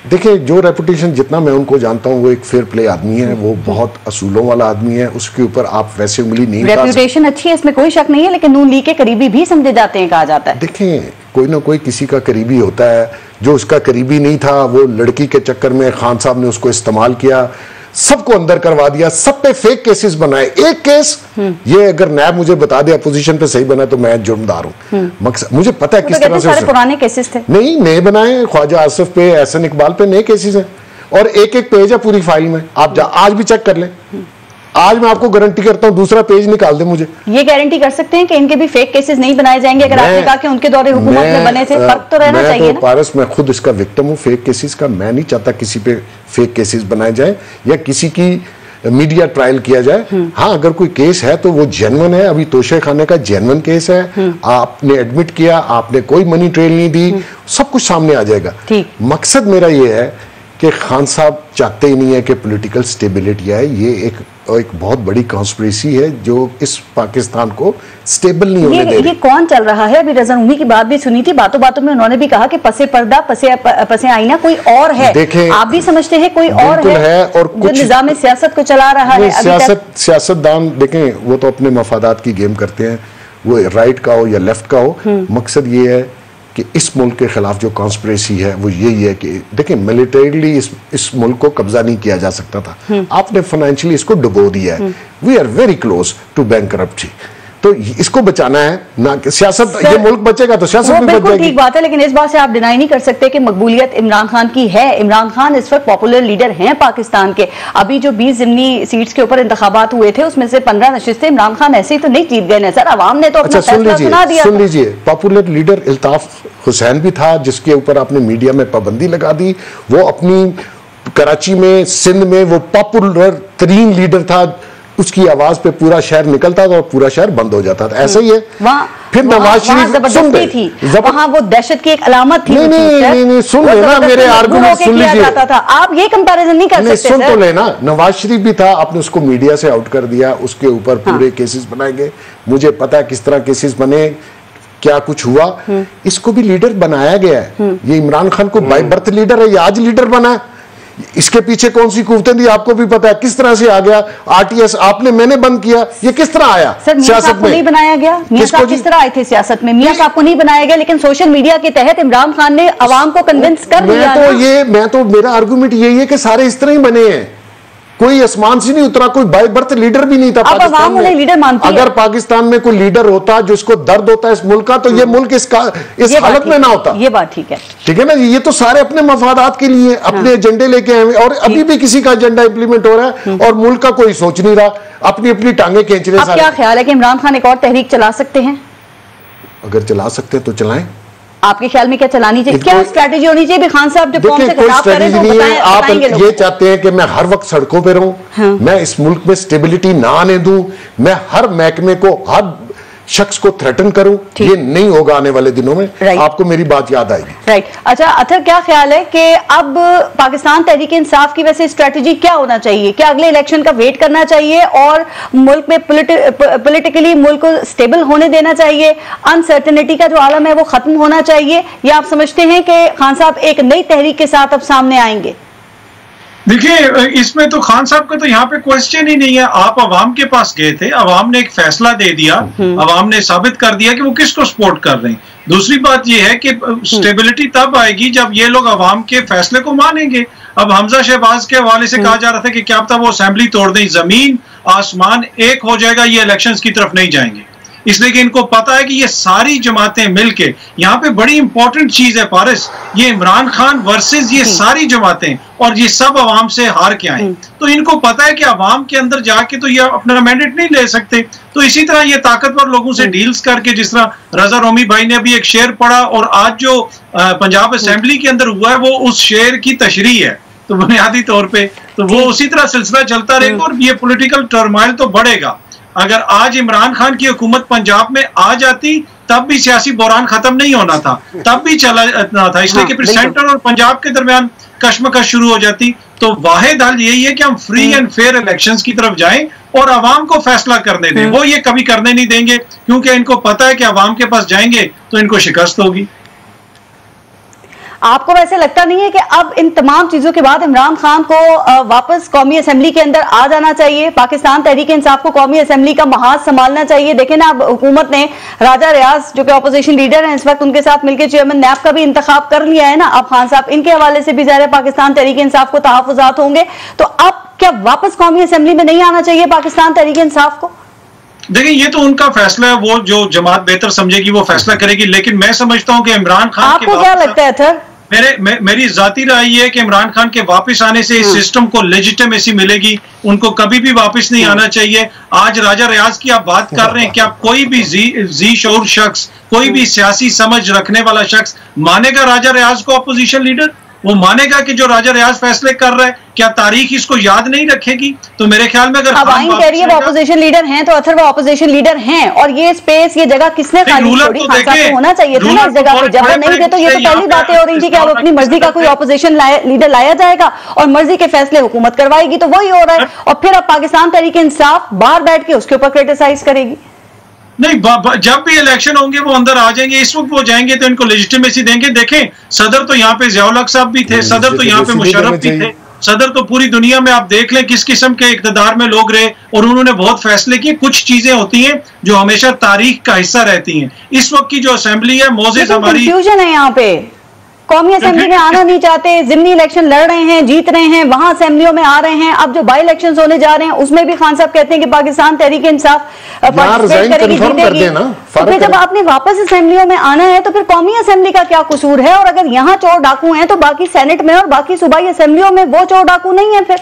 देखिए, जो रेपुटेशन जितना मैं उनको जानता हूँ, वो एक फेयर प्ले आदमी है, वो बहुत असूलों वाला आदमी है, उसके ऊपर आप वैसे उंगली नहीं उठा सकते। रेपुटेशन अच्छी है, इसमें कोई शक नहीं है, लेकिन नून लीग के करीबी भी समझे जाते हैं, कहा जाता है। देखें, कोई ना कोई किसी का करीबी होता है। जो उसका करीबी नहीं था, वो लड़की के चक्कर में खान साहब ने उसको इस्तेमाल किया, सबको अंदर करवा दिया, सब पे फेक केसेस बनाए। एक केस ये अगर नैब मुझे बता दे अपोजिशन पे सही बना तो मैं जुर्मदार हूं। मकसद मुझे पता है किस तरह से सारे पुराने केसेस थे। नहीं, नए बनाए, ख्वाजा आसिफ पे, एहसन इकबाल पे नए केसेस हैं, और एक एक पेज है पूरी फाइल में। आप आज भी चेक कर लें। आज मैं आपको गारंटी करता हूं, दूसरा पेज निकाल दे मुझे। ये गारंटी कर सकते हैं कि इनके भी फेक केसेस नहीं बनाए जाएंगे? अगर आपने कहा कि उनके दौरे हुकूमत में बने थे, फर्क तो रहना चाहिए ना। पारस, मैं खुद इसका विक्टिम हूं फेक केसेस का। मैं नहीं चाहता किसी पे फेक केसेस बनाए जाए या किसी की मीडिया ट्रायल किया जाए। हाँ, अगर कोई केस है तो वो जेन्युइन है। अभी तोशे खाने का जेन्युइन केस है, आपने एडमिट किया, आपने कोई मनी ट्रेल नहीं दी, सब कुछ सामने आ जाएगा। मकसद मेरा ये है कि खान साहब चाहते ही नहीं है कि पॉलिटिकल स्टेबिलिटी आए। ये एक बहुत बड़ी कॉन्स्पिरेसी है जो इस पाकिस्तान को स्टेबल नहीं होने दे रही। ये कौन चल रहा है? अभी रज़ा उम्मी की बात भी सुनी थी, बातों बातों में उन्होंने भी कहा कि पसे पर्दा पसे आईना कोई और है। देखें, आप भी समझते हैं कोई और है और कुछ निज़ाम सियासत को चला रहा है। सियासतदान देखें, वो तो अपने मफादात की गेम करते हैं, वो राइट का हो या लेफ्ट का हो। मकसद ये है कि इस मुल्क के खिलाफ जो कॉन्स्पिरेसी है वो यही है कि देखिए, मिलिटरीली इस मुल्क को कब्जा नहीं किया जा सकता था। आपने फाइनेंशियली इसको डुबो दिया है। We are very close to bankruptcy. तो इसको बचाना है ना कि सियासत, ये मुल्क बचेगा तो सियासत भी बच जाएगी। ठीक बात है, लेकिन इस बात से आप डिनाई नहीं कर सकते कि मकबूलियत इमरान खान की है। इमरान खान इस वक्त पॉपुलर लीडर हैं पाकिस्तान के। अभी जो 20 ज़िमनी सीट्स के ऊपर इंतखाबात हुए थे, उसमें से 15 नशिस्तें इमरान खान ऐसे ही तो नहीं जीत गए नजर। अवाम ने तो अपना फैसला सुना दिया। सुन लीजिए, पॉपुलर लीडर इल्ताफ हुसैन भी था, जिसके ऊपर आपने मीडिया में पाबंदी लगा दी। वो अपनी कराची में, सिंध में वो पॉपुलर तरीन लीडर था, उसकी आवाज पे पूरा शहर निकलता था और पूरा शहर बंद हो जाता था। ऐसा ही है। फिर नवाज शरीफ जबरदस्ती थी, वहां वो दहशत की एक अलामत थी। नहीं, सुन लेना मेरे आर्गुमेंट, सुन लीजिए। आप ये कंपैरिजन नहीं कर सकते। सुन तो लेना, नवाज शरीफ भी था, आपने उसको मीडिया से आउट कर दिया, उसके ऊपर पूरे केसेस बनाए गए। मुझे पता है किस तरह केसेस बने, क्या कुछ हुआ। इसको भी लीडर बनाया गया है। ये इमरान खान को बाय बर्थ लीडर है, ये आज लीडर बना है। इसके पीछे कौन सी कुव्वतें थी आपको भी पता है, किस तरह से आ गया। आरटीएस आपने, मैंने बंद किया, ये किस तरह आया सियासत में? नहीं बनाया गया। मियां साहब किस तरह आए थे सियासत में? मियां साहब को नहीं बनाया गया, लेकिन सोशल मीडिया के तहत इमरान खान ने अवाम को कन्विंस कर दिया। मेरा आर्गुमेंट यही है कि सारे इस तरह ही बने हैं, कोई आसमान से नहीं उतरा, कोई बाय बर्थ लीडर भी नहीं था पाकिस्तान में। लीडर मानती अगर पाकिस्तान में कोई लीडर होता जिसको दर्द होता है इस मुल्क का, तो ये मुल्क इस हालत में ना होता। ये बात ठीक है, ठीक है ना। ये तो सारे अपने मफादात के लिए अपने एजेंडे लेके आए, और अभी भी किसी का एजेंडा इंप्लीमेंट हो रहा है और मुल्क का कोई सोच नहीं रहा, अपनी अपनी टांगे खींच रहे हैं। क्या ख्याल है कि इमरान खान एक और तहरीक चला सकते हैं? अगर चला सकते हैं तो चलाएं। आपके ख्याल में क्या चलानी चाहिए, क्या स्ट्रैटेजी होनी चाहिए? खान साहब जो कौन से खिताब कर रहे हैं, तो बताएं, आप ये चाहते हैं कि मैं हर वक्त सड़कों पे रहूं, मैं इस मुल्क में स्टेबिलिटी ना आने दूं, मैं हर महकमे को, हर शख्स को थ्रेटन करूं, ये नहीं होगा आने वाले दिनों में। आपको मेरी बात याद आएगी। राइट। अच्छा अतर, क्या ख्याल है कि अब पाकिस्तान तहरीक इंसाफ की वैसे स्ट्रेटजी क्या होना चाहिए? क्या अगले इलेक्शन का वेट करना चाहिए और मुल्क में पॉलिटिकली मुल्क को स्टेबल होने देना चाहिए? अनसर्टेनिटी का जो आलम है वो खत्म होना चाहिए, या आप समझते हैं कि खान साहब एक नई तहरीक के साथ अब सामने आएंगे? देखिए, इसमें तो खान साहब का तो यहाँ पे क्वेश्चन ही नहीं है। आप अवाम के पास गए थे, अवाम ने एक फैसला दे दिया, अवाम ने साबित कर दिया कि वो किसको सपोर्ट कर रहे हैं। दूसरी बात यह है कि स्टेबिलिटी तब आएगी जब ये लोग अवाम के फैसले को मानेंगे। अब हमजा शहबाज के हवाले से कहा जा रहा था कि क्या पता वो असेंबली तोड़ दें, जमीन आसमान एक हो जाएगा, ये इलेक्शंस की तरफ नहीं जाएंगे। इसलिए कि इनको पता है कि ये सारी जमातें मिलके, यहाँ पे बड़ी इंपॉर्टेंट चीज है पारिस, ये इमरान खान वर्सेस ये सारी जमातें, और ये सब अवाम से हार के आए। तो इनको पता है कि अवाम के अंदर जाके तो ये अपना मैंडेट नहीं ले सकते। तो इसी तरह ये ताकतवर लोगों से डील्स करके, जिस तरह रजा रोमी भाई ने अभी एक शेर पढ़ा और आज जो पंजाब असेंबली के अंदर हुआ है वो उस शेर की तशरीह है, तो बुनियादी तौर पे तो वो उसी तरह सिलसिला चलता रहेगा और ये पॉलिटिकल टर्माइल तो बढ़ेगा। अगर आज इमरान खान की हुकूमत पंजाब में आ जाती तब भी सियासी बहरान खत्म नहीं होना था, तब भी चला था, इसलिए कि फिर सेंटर और पंजाब के दरमियान कश्मकश शुरू हो जाती। तो वाहिद हल यही है कि हम फ्री एंड फेयर इलेक्शंस की तरफ जाएं और आवाम को फैसला करने दें। वो ये कभी करने नहीं देंगे क्योंकि इनको पता है कि आवाम के पास जाएंगे तो इनको शिकस्त होगी। आपको वैसे लगता नहीं है कि अब इन तमाम चीजों के बाद इमरान खान को वापस कौमी असेंबली के अंदर आ जाना चाहिए, पाकिस्तान तहरीक इंसाफ को कौमी असेंबली का महाज संभालना चाहिए? देखें ना, अब हुकूमत ने राजा रियाज जो कि अपोजिशन लीडर हैं इस वक्त, उनके साथ मिलकर चेयरमैन नैब का भी इंतखाब कर लिया है ना। अब खान साहब इनके हवाले से भी ज़ाहिर है पाकिस्तान तहरीक इंसाफ को तहफ़्फ़ुज़ात होंगे, तो अब क्या वापस कौमी असेंबली में नहीं आना चाहिए पाकिस्तान तहरीक इंसाफ को? देखिए, ये तो उनका फैसला है, वो जो जमात बेहतर समझेगी वो फैसला करेगी। लेकिन मैं समझता हूं कि इमरान खान, आपको क्या लगता है सर? मेरी जाती राय ये है कि इमरान खान के वापस आने से इस सिस्टम को लेजिटिमेसी मिलेगी, उनको कभी भी वापस नहीं आना चाहिए। आज राजा रियाज की आप बात कर रहे हैं, क्या कोई भी जी शऊर शख्स, कोई भी सियासी समझ रखने वाला शख्स मानेगा राजा रियाज को अपोजिशन लीडर? वो मानेगा कि जो राजा रियाज फैसले कर रहा है, क्या तारीख इसको याद नहीं रखेगी? तो मेरे ख्याल में अगर आइन कह रही है वो अपोजिशन लीडर हैं, तो अथर वो अपोजिशन लीडर हैं, और ये स्पेस, ये जगह किसने खाली छोड़ी? खान साहब को होना चाहिए था ना इस जगह पे। जब वो नहीं थे तो ये तो पहली बातें हो रही थी कि अब अपनी मर्जी का कोई अपोजिशन लीडर लाया जाएगा और मर्जी के फैसले हुकूमत करवाएगी, तो वही हो रहा है। और फिर अब पाकिस्तान तहरीक इंसाफ बाहर बैठ के उसके ऊपर क्रिटिसाइज करेगी। नहीं, जब भी इलेक्शन होंगे वो अंदर आ जाएंगे, इस वक्त वो जाएंगे तो इनको लेजिटिमेसी देंगे। देखें, सदर तो यहाँ पे ज़ियाउल हक साहब भी थे, सदर तो यहाँ पे मुशर्रफ भी थे, सदर तो पूरी दुनिया में आप देख लें किस किस्म के इक़्तिदार में लोग रहे और उन्होंने बहुत फैसले किए। कुछ चीजें होती हैं जो हमेशा तारीख का हिस्सा रहती हैं। इस वक्त की जो असेंबली है, मोजेस हमारी कंफ्यूजन है यहाँ पे, कौमी असेंबली में आना नहीं चाहते, जिमनी इलेक्शन लड़ रहे हैं, जीत रहे हैं, वहां असेंबलियों में आ रहे हैं। अब जो बाई इलेक्शंस होने जा रहे हैं उसमें भी खान साहब कहते हैं कि पाकिस्तान तहरीक इंसाफ पार्टिसिपेट करेगी, जीतेगी। तो फिर जब आपने वापस असेंबलियों में आना है तो फिर कौमी असेंबली का क्या कसूर है? और अगर यहाँ चोर डाकू हैं तो बाकी सेनेट में और बाकी सूबाई असेंबलियों में वो चोर डाकू नहीं है? फिर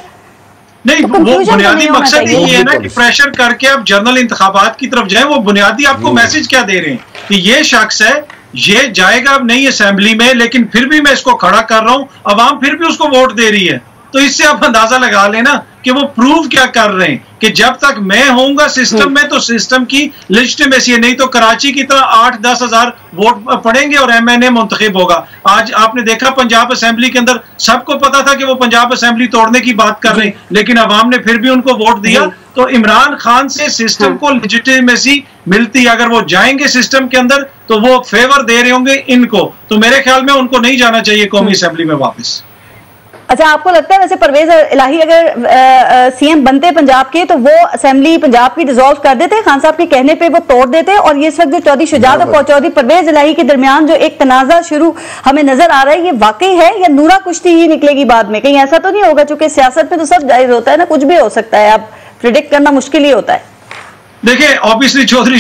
नहीं, वो बुनियादी मकसद ये है ना कि प्रेशर करके आप जनरल इंतखाबात की तरफ जाए। वो बुनियादी आपको मैसेज क्या दे रहे हैं कि ये शख्स है, ये जाएगा अब नहीं असेंबली में, लेकिन फिर भी मैं इसको खड़ा कर रहा हूं, अवाम फिर भी उसको वोट दे रही है। तो इससे आप अंदाजा लगा लेना कि वो प्रूव क्या कर रहे हैं कि जब तक मैं होऊंगा सिस्टम में तो सिस्टम की लेजिटिमेसी है। नहीं तो कराची की तरह 8-10 हजार वोट पड़ेंगे और MNA मुंतखब होगा। आज आपने देखा पंजाब असेंबली के अंदर सबको पता था कि वो पंजाब असेंबली तोड़ने की बात कर रहे हैं, लेकिन अवाम ने फिर भी उनको वोट दिया। तो इमरान खान से सिस्टम को लेजिटिमेसी मिलती है। अगर वो जाएंगे सिस्टम के अंदर तो वो फेवर दे रहे होंगे इनको, तो मेरे ख्याल में उनको नहीं जाना चाहिए कौमी असेंबली में वापस। अच्छा, आपको लगता है वैसे परवेज इलाही अगर CM बनते पंजाब के तो वो असेंबली पंजाब की डिसॉल्व कर देते, खान साहब के कहने पे वो तोड़ देते, और ये इस वक्त जो चौधरी शुजात और चौधरी परवेज इलाही के दरमियान जो एक तनाजा शुरू हमें नजर आ रहा है, ये वाकई है या नूरा कुश्ती ही निकलेगी बाद में? कहीं ऐसा तो नहीं होगा? चूंकि सियासत में तो सब जायज होता है ना, कुछ भी हो सकता है, आप प्रिडिक्ट करना मुश्किल ही होता है। देखिए, ऑब्वियसली चौधरी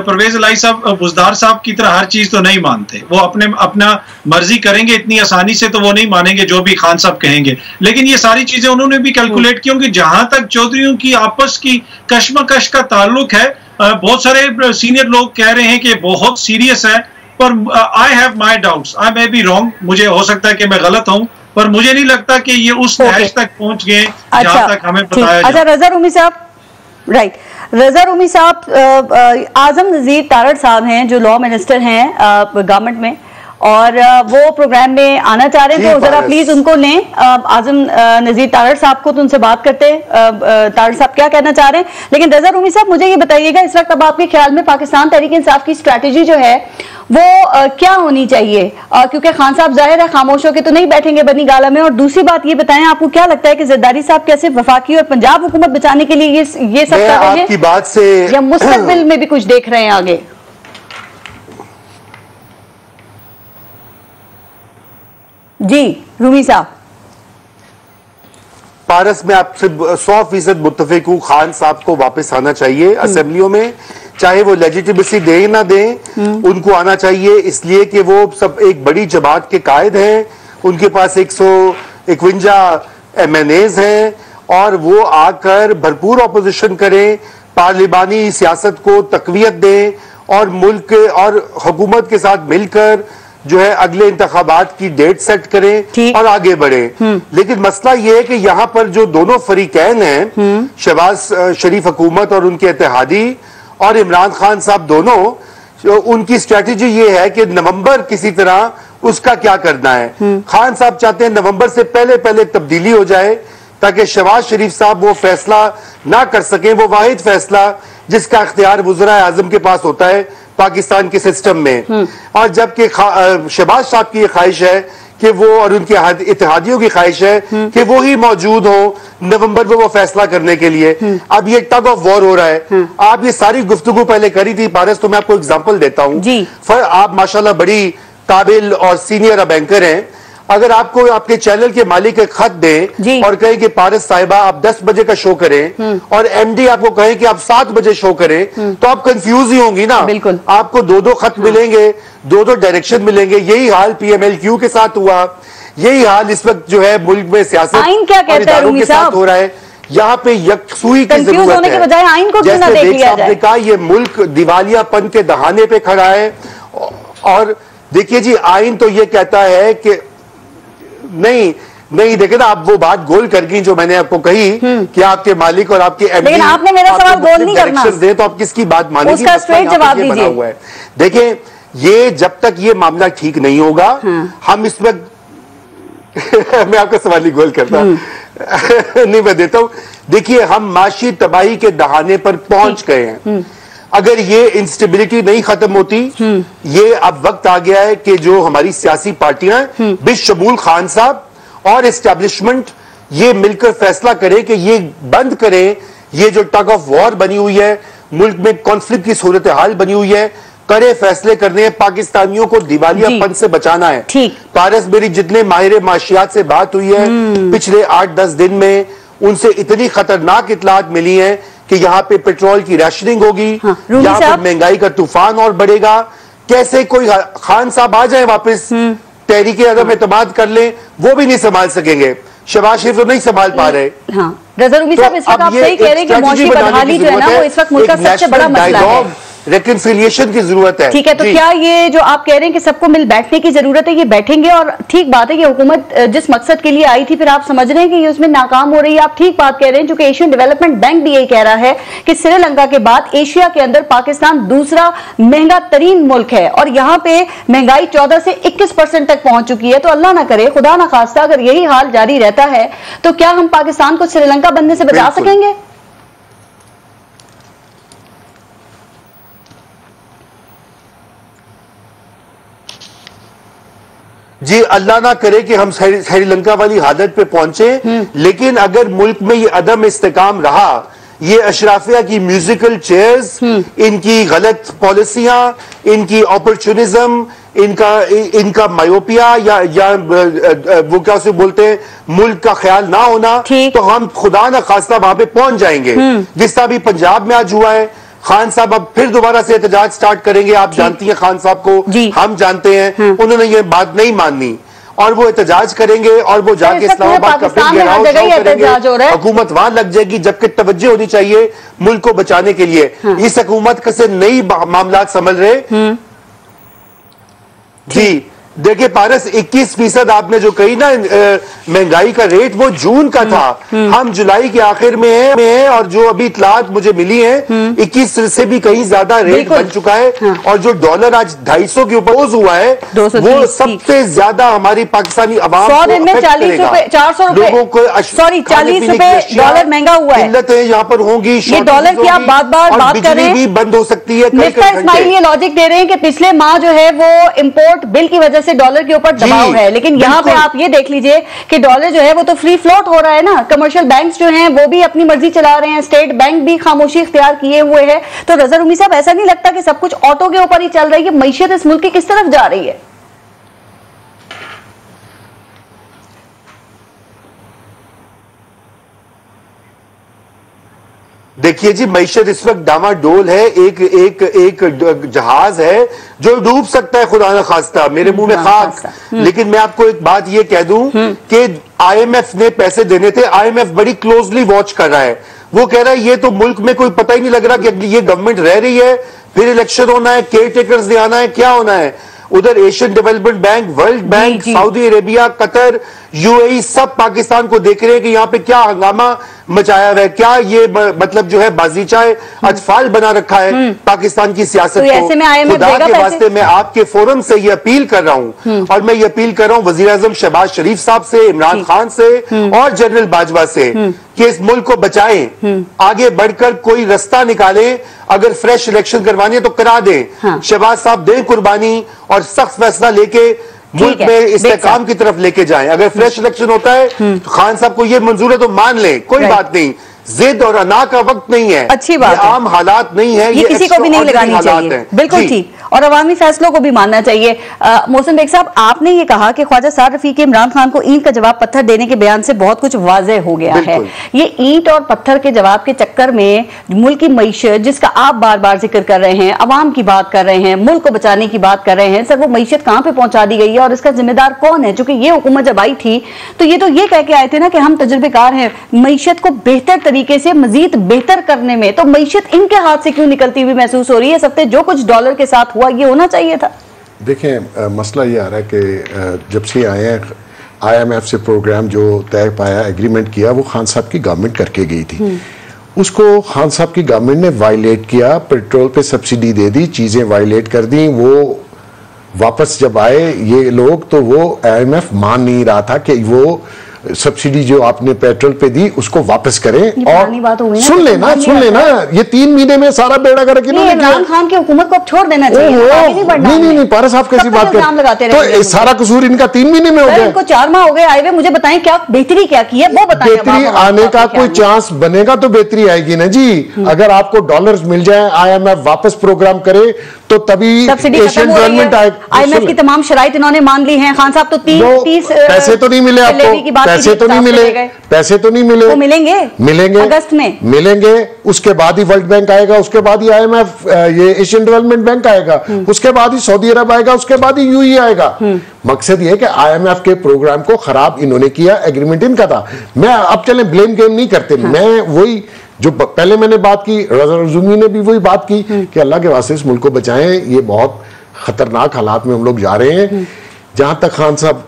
परवेज इलाही साहब बुजदार साहब की तरह हर चीज तो नहीं मानते। वो अपना मर्जी करेंगे, इतनी आसानी से तो वो नहीं मानेंगे जो भी खान साहब कहेंगे। लेकिन ये सारी चीजें उन्होंने भी कैलकुलेट की होंगी। जहां तक चौधरियों की आपस की कश्मकश का ताल्लुक है, बहुत सारे सीनियर लोग कह रहे हैं कि बहुत सीरियस है, पर I have my doubts, I may be wrong, मुझे हो सकता है कि मैं गलत हूं, पर मुझे नहीं लगता कि ये उस नहज तक पहुंच गए जहां तक हमें बताया। अच्छा, रजा रूमी साहब, राइट, रजा रूमी साहब, आजम नज़ीर तारड़ साहब हैं जो लॉ मिनिस्टर हैं गवर्नमेंट में, और वो प्रोग्राम में आना चाह रहे हैं, तो जरा प्लीज उनको लें, आजम नज़ीर तारड़ साहब को, तो उनसे बात करते हैं तारड़ साहब क्या कहना चाह रहे हैं। लेकिन रजा रूमी साहब, मुझे ये बताइएगा, इस वक्त अब आपके ख्याल में पाकिस्तान तहरीक इंसाफ की स्ट्रैटेजी जो है वो क्या होनी चाहिए? क्योंकि खान साहब जाहिर है खामोश होकर तो नहीं बैठेंगे बनी गाला में। और दूसरी बात ये बताएं, आपको क्या लगता है कि जरदारी साहब कैसे वफाकी और पंजाब हुकूमत बचाने के लिए ये सब कर रहे हैं, बात से या मुस्तकबिल में भी कुछ देख रहे हैं आगे? जी रूमी साहब, पारस में आपसे 100% मुत्तफिक हूं, खान साहब को वापस आना चाहिए असेंबलियों में, चाहे वो लेजिटिमेसी दे ना दें, उनको आना चाहिए, इसलिए कि वो सब एक बड़ी जमात के कायद हैं, उनके पास 151 MNAs हैं और वो आकर भरपूर ऑपोजिशन करें, पार्लिमानी सियासत को तकवीयत दें और मुल्क और हुकूमत के साथ मिलकर जो है अगले इंतखाबात की डेट सेट करें और आगे बढ़े। लेकिन मसला ये है कि यहाँ पर जो दोनों फरीकैन हैं, शहबाज शरीफ हुकूमत और उनके इत्तेहादी और इमरान खान साहब दोनों, उनकी स्ट्रेटेजी ये है कि नवंबर किसी तरह उसका क्या करना है। खान साहब चाहते हैं नवंबर से पहले पहले तब्दीली हो जाए ताकि शहबाज शरीफ साहब वो फैसला ना कर सकें, वो वाहिद फैसला जिसका इख्तियार वज़ीर आज़म के पास होता है पाकिस्तान के सिस्टम में। और जबकि शहबाज साहब की ख्वाहिश है कि वो, और उनके इत्तेहादियों की ख्वाहिश है कि वो ही मौजूद हो नवंबर में वो फैसला करने के लिए। अब ये टग ऑफ वॉर हो रहा है। आप ये सारी गुफ्तगू पहले करी थी पारस, तो मैं आपको एग्जांपल देता हूं। आप माशाल्लाह बड़ी काबिल और सीनियर बैंकर हैं, अगर आपको आपके चैनल के मालिक एक खत दें और कहें कि पारस साहिबा आप 10 बजे का शो करें और MD आपको कहें कि आप 7 बजे शो करें, तो आप कंफ्यूज ही होंगी ना। बिल्कुल। आपको दो खत मिलेंगे, दो डायरेक्शन मिलेंगे। यही हाल PMLQ के साथ हुआ, यही हाल इस वक्त जो है मुल्क में सियासत और इदारों के साथ हो रहा है। यहाँ पे यकसुई की जरूरत है। जैसे बेग साहब ने कहा, ये मुल्क दिवालियापन के दहाने पे खड़ा है। और देखिए जी, आइन तो ये कहता है कि नहीं देखे ना, आप वो बात गोल कर गई जो मैंने आपको कही कि आपके मालिक और आपके MD, लेकिन आपने मेरा सवाल गोल नहीं करना दे, तो आप किसकी बात मानेंगी? उसका स्ट्रेट जवाब दीजिए। देखिए, ये जब तक ये मामला ठीक नहीं होगा, हम इस वक्त मैं आपका सवाल ही गोल करता नहीं, मैं देता हूं। देखिए, हम माशी तबाही के दहाने पर पहुंच गए हैं। अगर ये इंस्टेबिलिटी नहीं खत्म होती, ये अब वक्त आ गया है कि जो हमारी सियासी पार्टियां बिशमूल खान साहब और एस्टैब्लिशमेंट ये मिलकर फैसला करें कि ये बंद करें, ये जो टग ऑफ वॉर बनी हुई है, मुल्क में कॉन्फ्लिक्ट की सूरत हाल बनी हुई है, करे फैसले करने हैं, पाकिस्तानियों को दिवालियापन से बचाना है। पारस, मेरी जितने माहिर माशियात से बात हुई है पिछले 8-10 दिन में, उनसे इतनी खतरनाक इतलात मिली है कि यहाँ पे पेट्रोल की राशनिंग होगी, यहाँ पे महंगाई का तूफान और बढ़ेगा। कैसे कोई खान साहब आ जाए वापस, तहरीक अदम एतमाद कर लें, वो भी नहीं संभाल सकेंगे। शहबाज शरीफ तो नहीं संभाल पा रहे। रज़ा रूमी साहब, इस वक्त आप सही कह रहे हैं कि मौशी बदहाली जो है ना, वो इस वक्त मुल्क का सबसे बड़ा मसला है। रेकन्सिलिएशन की जरूरत है। ठीक है, तो क्या ये जो आप कह रहे हैं कि सबको मिल बैठने की जरूरत है, ये बैठेंगे? और ठीक बात है कि हुकूमत जिस मकसद के लिए आई थी, फिर आप समझ रहे हैं कि ये उसमें नाकाम हो रही है। आप ठीक बात कह रहे हैं, जो कि एशियन डेवलपमेंट बैंक भी यही कह रहा है कि श्रीलंका के बाद एशिया के अंदर पाकिस्तान दूसरा महंगा तरीन मुल्क है और यहाँ पे महंगाई 14 से 21% तक पहुंच चुकी है। तो अल्लाह ना करे, खुदा ना खास्ता, अगर यही हाल जारी रहता है तो क्या हम पाकिस्तान को श्रीलंका बनने से बचा सकेंगे? जी, अल्लाह ना करे कि हम श्रीलंका वाली हालत पे पहुंचे, लेकिन अगर मुल्क में ये अदम इस्तेकाम रहा, ये अशराफिया की म्यूजिकल चेयर्स, इनकी गलत पॉलिसियां, इनकी अपॉर्चुनिज्म, इनका मायोपिया या वो क्या उसे बोलते हैं, मुल्क का ख्याल ना होना, तो हम खुदा ना खास्ता वहां पे पहुंच जाएंगे। जिस तरह भी पंजाब में आज हुआ है। खान साहब अब फिर दोबारा से एहतजाज स्टार्ट करेंगे। आप जानती हैं खान साहब को, हम जानते हैं, उन्होंने ये बात नहीं माननी और वो एहतजाज करेंगे और वो जाके इस्लामाबाद का फिर घेराव करेंगे। हुकूमत वहां लग जाएगी, जबकि तवज्जो होनी चाहिए मुल्क को बचाने के लिए। इस हुकूमत से नई मामला संभल रहे। जी देखिए पारस, 21% आपने जो कही ना महंगाई का रेट, वो जून का था। हम जुलाई के आखिर में है और जो अभी इतलात मुझे मिली है 21 से भी कहीं ज्यादा रेट बन चुका है। और जो डॉलर आज 250 के ऊपर हुआ है, वो सबसे ज्यादा हमारी पाकिस्तानी आवाम 100 दिन में 40 रुपए 400 लोगों को, सॉरी 40 रुपए डॉलर महंगा हुआ है। किल्लतें यहाँ पर होंगी, ये डॉलर की आप बात कर रहे हैं, भी बंद हो सकती है। मिस्टर इस्माइल ये लॉजिक दे रहे हैं कि पिछले माह जो है वो इंपोर्ट बिल की वजह से डॉलर के ऊपर दबाव है, लेकिन यहाँ पे आप ये देख लीजिए कि डॉलर जो है वो तो फ्री फ्लोट हो रहा है ना। कमर्शियल बैंक्स जो हैं वो भी अपनी मर्जी चला रहे हैं, स्टेट बैंक भी खामोशी इख्तियार किए हुए हैं। तो रज़ा रूमी साहब, ऐसा नहीं लगता कि सब कुछ ऑटो के ऊपर ही चल रही है? मैशियत इस मुल्क की किस तरफ जा रही है? देखिए जी, मईशत इस वक्त डामाडोल है, एक जहाज है जो डूब सकता है, खुदा न खास्ता, मेरे मुंह में खाक। लेकिन मैं आपको एक बात ये कह दूं कि IMF ने पैसे देने थे, IMF बड़ी क्लोजली वॉच कर रहा है। वो कह रहा है ये तो मुल्क में कोई पता ही नहीं लग रहा कि ये गवर्नमेंट रह रही है, फिर इलेक्शन होना है, केयर टेकर्स ने आना है, क्या होना है। उधर Asian development bank, world bank, Saudi Arabia, Qatar, UAE सब पाकिस्तान को देख रहे हैं कि यहाँ पे क्या हंगामा मचाया हुआ है, क्या ये मतलब जो है बाजीचाए अजफाल बना रखा है पाकिस्तान की सियासत को। खुदा के वास्ते मैं आपके फोरम से ये अपील कर रहा हूँ, और मैं ये अपील कर रहा हूँ वजीर आजम शहबाज शरीफ साहब से, इमरान खान से और जनरल बाजवा से कि इस मुल्क को बचाएं, आगे बढ़कर कोई रास्ता निकालें। अगर फ्रेश इलेक्शन करवानी है तो करा दें, शहबाज साहब दें कुर्बानी और सख्त फैसला लेके मुल्क में इस्तेकाम की तरफ लेके जाएं। अगर फ्रेश इलेक्शन होता है तो खान साहब को ये मंजूर है तो मान लें, कोई बात नहीं। जिद और अना का वक्त नहीं है, अच्छी बात है। आम हालात नहीं है, ये किसी को भी नहीं लगानी चाहिए, बिल्कुल ठीक, और अवामी फैसलों को भी मानना चाहिए। मोहसिन बेग साहब, आपने ये कहा कि ख्वाजा साद रफीक इमरान खान को ईंट का जवाब पत्थर देने के बयान से बहुत कुछ वाज़ेह हो गया है। ये ईंट और पत्थर के जवाब के चक्कर में मुल्क की मईशत, जिसका आप बार बार जिक्र कर रहे हैं, अवाम की बात कर रहे हैं, मुल्क को बचाने की बात कर रहे हैं, सर वो मईशत कहाँ पे पहुंचा दी गई है और इसका जिम्मेदार कौन है? चूंकि ये हुकूमत जब आई थी तो ये कह के आए थे ना कि हम तजुर्बेकार हैं मईशत को बेहतर तरीके से मजीद बेहतर करने में, तो मईशत इनके हाथ से क्यों निकलती हुई महसूस हो रही है? सबसे जो कुछ डॉलर के साथ हुआ ये होना चाहिए था। देखें, मसला ये आ रहा है कि जब से आए हैं IMF से प्रोग्राम जो तय पाया, एग्रीमेंट किया, वो खान साहब की गवर्नमेंट करके गई थी। उसको खान साहब की गवर्नमेंट ने वायलेट किया, पेट्रोल पे सब्सिडी दे दी, चीजें वायलेट कर दी। वो वापस जब आए ये लोग तो वो IMF मान नहीं रहा था कि वो सब्सिडी जो आपने पेट्रोल पे दी उसको वापस करें। और सुन लेना ये 3 महीने में सारा बेड़ा गर्क इमरान खान की हुकूमत को अब छोड़ देना चाहिए। नहीं पारा साहब कैसी बात करते, तो सारा कसूर इनका 3 महीने में हो गया। इनको 4 माह हो गए आए हुए, मुझे बताएं क्या बेहतरी क्या की है, वो बताएं। बेहतरी आने का कोई चांस बनेगा तो बेहतरी आएगी ना जी। अगर आपको डॉलर्स मिल जाए, IMF वापस प्रोग्राम करे तो तभी एशियन गवर्नमेंट IMF की तमाम शराइत इन्होंने मान ली हैं। खान साहब तो 30 पैसे तो नहीं मिले आपको, पैसे तो नहीं मिले, वो मिलेंगे अगस्त में मिलेंगे। उसके बाद ही वर्ल्ड बैंक आएगा, उसके बाद ही IMF, ये एशियन डेवलपमेंट बैंक आएगा, उसके बाद ही सऊदी अरब आएगा, उसके बाद ही UAE आएगा। मकसद ये है कि IMF के प्रोग्राम को खराब इन्होंने किया, एग्रीमेंट इनका था। मैं अब चले ब्लेम गेम नहीं करते, मैं वही जो पहले मैंने बात की, रज़ा रज़ूमी ने भी वही बात की कि अल्लाह के वास्ते इस मुल्क को बचाएं, ये बहुत खतरनाक हालात में हम लोग जा रहे हैं। जहां तक खान साहब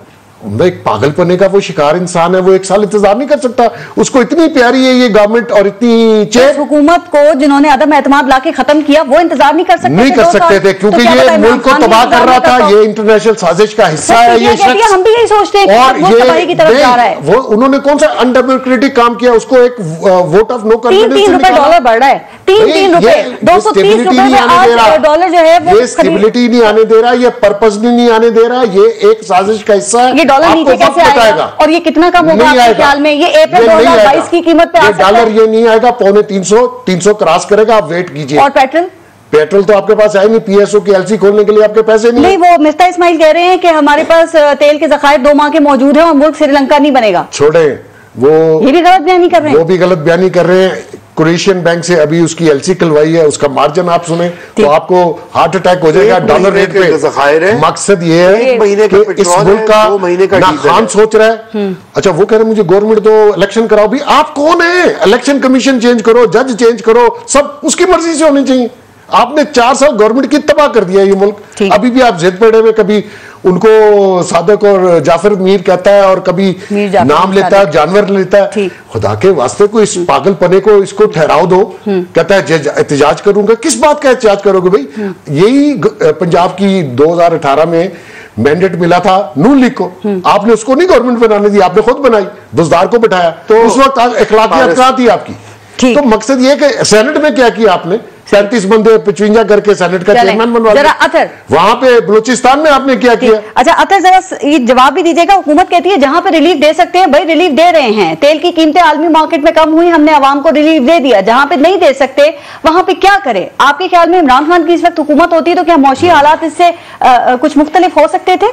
एक पागलपने का वो शिकार इंसान है, वो 1 साल इंतजार नहीं कर सकता। उसको इतनी प्यारी है ये गवर्नमेंट और इतनी चेयर, हुकूमत को जिन्होंने अदम एतमाद लाके खत्म किया, वो इंतजार नहीं कर सकते थे क्योंकि ये मुल्क को तबाह कर रहा था। ये इंटरनेशनल साजिश का हिस्सा है ये शख्स। हम भी यही सोचते हैं और ये की तरफ जा रहा है। वो उन्होंने कौन सा अनडेमोक्रेटिक काम किया, उसको एक वोट ऑफ नो कॉन्फिडेंस। 3 रुपए डॉलर बढ़ रहा है, 3 रुपए, 230 रुपए में आज डॉलर जो है वो स्टेबिलिटी नहीं आने दे रहा, ये पर्पस नहीं आने दे रहा, ये एक साजिश का हिस्सा है। ये डॉलर नीचे कैसे आएगा और ये कितना कम होगा आपके ख्याल में? ये अप्रैल 2022 की कीमत पे आ सकता है। डॉलर ये नहीं आएगा, 250-300 क्रॉस करेगा, आप वेट कीजिए। और पेट्रोल तो आपके पास है नहीं, PSO की LC खोलने के लिए आपके पैसे नहीं। वो मिफ्ता इस्माइल कह रहे हैं कि हमारे पास तेल के ज़खायर 2 माह के मौजूद हैं और मुल्क श्रीलंका नहीं बनेगा। छोड़े, वो ये भी गलत बयानी कर रहे हैं। वो भी गलत बयानी कर रहे हैं। क्रोएशियन बैंक से अभी उसकी LC खुलवाई है, उसका मार्जिन आप सुने तो आपको हार्ट अटैक हो जाएगा डॉलर रेट पे। मकसद ये है कि इस मुल्क का ना खान सोच रहा है। अच्छा, वो कह रहे हैं मुझे गवर्नमेंट दो, इलेक्शन कराओ। भी आप कौन है? इलेक्शन कमीशन चेंज करो, जज चेंज करो, सब उसकी मर्जी से होनी चाहिए। आपने 4 साल गवर्नमेंट की तबाह कर दिया ये मुल्क। अभी भी आप जिद पड़े हुए, कभी उनको सादक और जाफर मीर कहता है और कभी नाम लेता है, जानवर लेता है। खुदा के वास्ते को इस पागलपने को इसको ठहराव दो। कहता है एहतजाज करूंगा। किस बात का एहतजाज करोगे भाई? यही पंजाब की 2018 में मैंडेट मिला था नून लीग को, आपने उसको नहीं गवर्नमेंट बनाने दी, आपने खुद बनाई, बुजदार को बिठाया। तो उस वक्त इखलाकियात कहाँ थी आपकी? तो मकसद ये कि सेनेट में क्या किया आपने? 37 बंदे 55 करके सेनेट का चेयरमैन बनवा दिया। वहां पे बलूचिस्तान में आपने क्या किया? अच्छा अतर, जरा ये जवाब भी दीजिएगा। हुकूमत कहती है जहां पे रिलीफ दे सकते हैं भाई रिलीफ दे रहे हैं। तेल की कीमतें आलमी मार्केट में कम हुई, हमने आवाम को रिलीफ दे दिया। जहां पे नहीं दे सकते वहां पे क्या करें? आपके ख्याल में इमरान खान की इस वक्त हुकूमत होती तो क्या मौशी हालात इससे कुछ मुख्तलिफ हो सकते थे?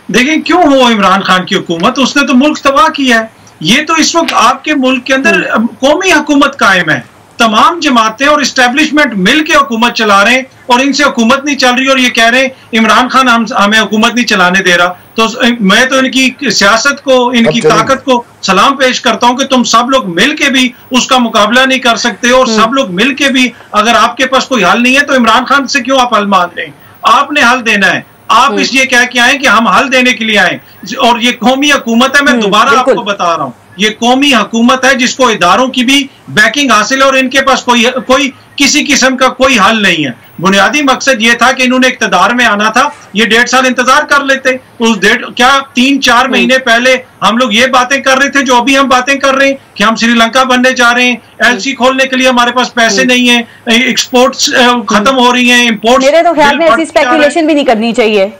देखिए, क्यों हो इमरान खान की हुकूमत, उसने तो मुल्क तबाह किया है। ये तो इस वक्त आपके मुल्क के अंदर कौमी हुकूमत कायम है। तमाम जमातें और इस्टेब्लिशमेंट मिल के हुकूमत चला रहे हैं और इनसे हुकूमत नहीं चल रही और ये कह रहे हैं इमरान खान हमें हुकूमत नहीं चलाने दे रहा। तो मैं तो इनकी सियासत को, इनकी ताकत को सलाम पेश करता हूं कि तुम सब लोग मिल के भी उसका मुकाबला नहीं कर सकते और सब लोग मिल के भी अगर आपके पास कोई हल नहीं है तो इमरान खान से क्यों आप हल मांग रहे हैं? आपने हल देना है। आप इसलिए कह के आए कि हम हल देने के लिए आए और ये कौमी हुकूमत है। मैं दोबारा आपको बता रहा हूं, ये कौमी हुकूमत है जिसको इदारों की भी बैकिंग हासिल है और इनके पास कोई किसी किस्म का कोई हल नहीं है। बुनियादी मकसद ये था कि इन्होंने इक्तदार में आना था, ये 1.5 साल इंतजार कर लेते। उस क्या 3-4 महीने पहले हम लोग ये बातें कर रहे थे जो अभी हम बातें कर रहे हैं कि हम श्रीलंका बनने जा रहे हैं, एलसी खोलने के लिए हमारे पास पैसे नहीं है, एक्सपोर्ट्स खत्म हो रही हैं, इंपोर्ट्स। मेरे तो ख्याल में ऐसी स्पेकुलेशन भी नहीं करनी चाहिए।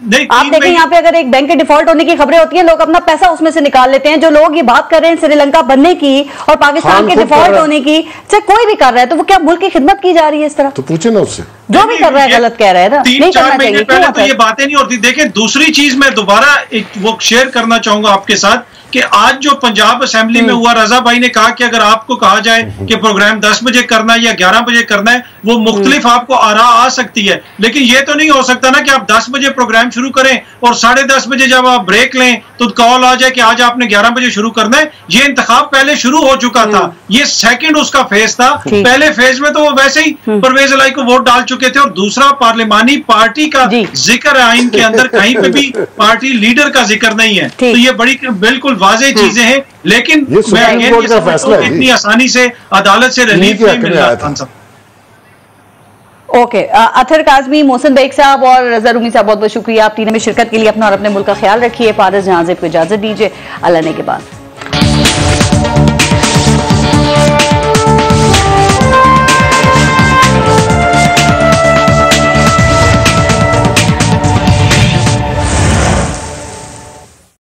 आप देखें यहाँ पे अगर एक बैंक के डिफॉल्ट होने की खबरें होती हैं, लोग अपना पैसा उसमें से निकाल लेते हैं। जो लोग ये बात कर रहे हैं श्रीलंका बनने की और पाकिस्तान के डिफॉल्ट होने की, चाहे कोई भी कर रहा है तो वो क्या मुल्क की खिदमत की जा रही है इस तरह? तो पूछे ना उससे, जो भी कर रहा है गलत कह रहा है ना। 3-4 महीने पहले तो ये बातें नहीं होती। देखें, दूसरी चीज मैं दोबारा वो शेयर करना चाहूंगा आपके साथ कि आज जो पंजाब असेंबली में हुआ, रजा भाई ने कहा कि अगर आपको कहा जाए कि प्रोग्राम 10 बजे करना है या 11 बजे करना है, वो मुख्तलिफ आपको आरा आ सकती है, लेकिन ये तो नहीं हो सकता ना कि आप 10 बजे प्रोग्राम शुरू करें और 10:30 बजे जब आप ब्रेक लें तो कॉल आ जाए कि आज आपने 11 बजे शुरू करना है। ये इंतखाब पहले शुरू हो चुका था, ये सेकंड उसका फेज था। पहले फेज में तो वो वैसे ही परवेज इलाही को वोट डाल चुके थे और दूसरा पार्लिमानी पार्टी का जिक्र है आइन के अंदर, कहीं पे भी पार्टी लीडर का जिक्र नहीं है। तो ये बड़ी बिल्कुल वाज़ेह चीजें हैं, लेकिन मैं इतनी आसानी से अदालत से रिलीफ नहीं मिल रहा था। ओके, अथर काज़मी, मोहसिन बेग साहब और रजा रूमी साहब, बहुत बहुत शुक्रिया आप तीनों में शिरकत के लिए। अपना और अपने मुल्क का ख्याल रखिए। पारस जहां ज़ेब को इजाजत दीजिए। अल्लाह ने के बाद।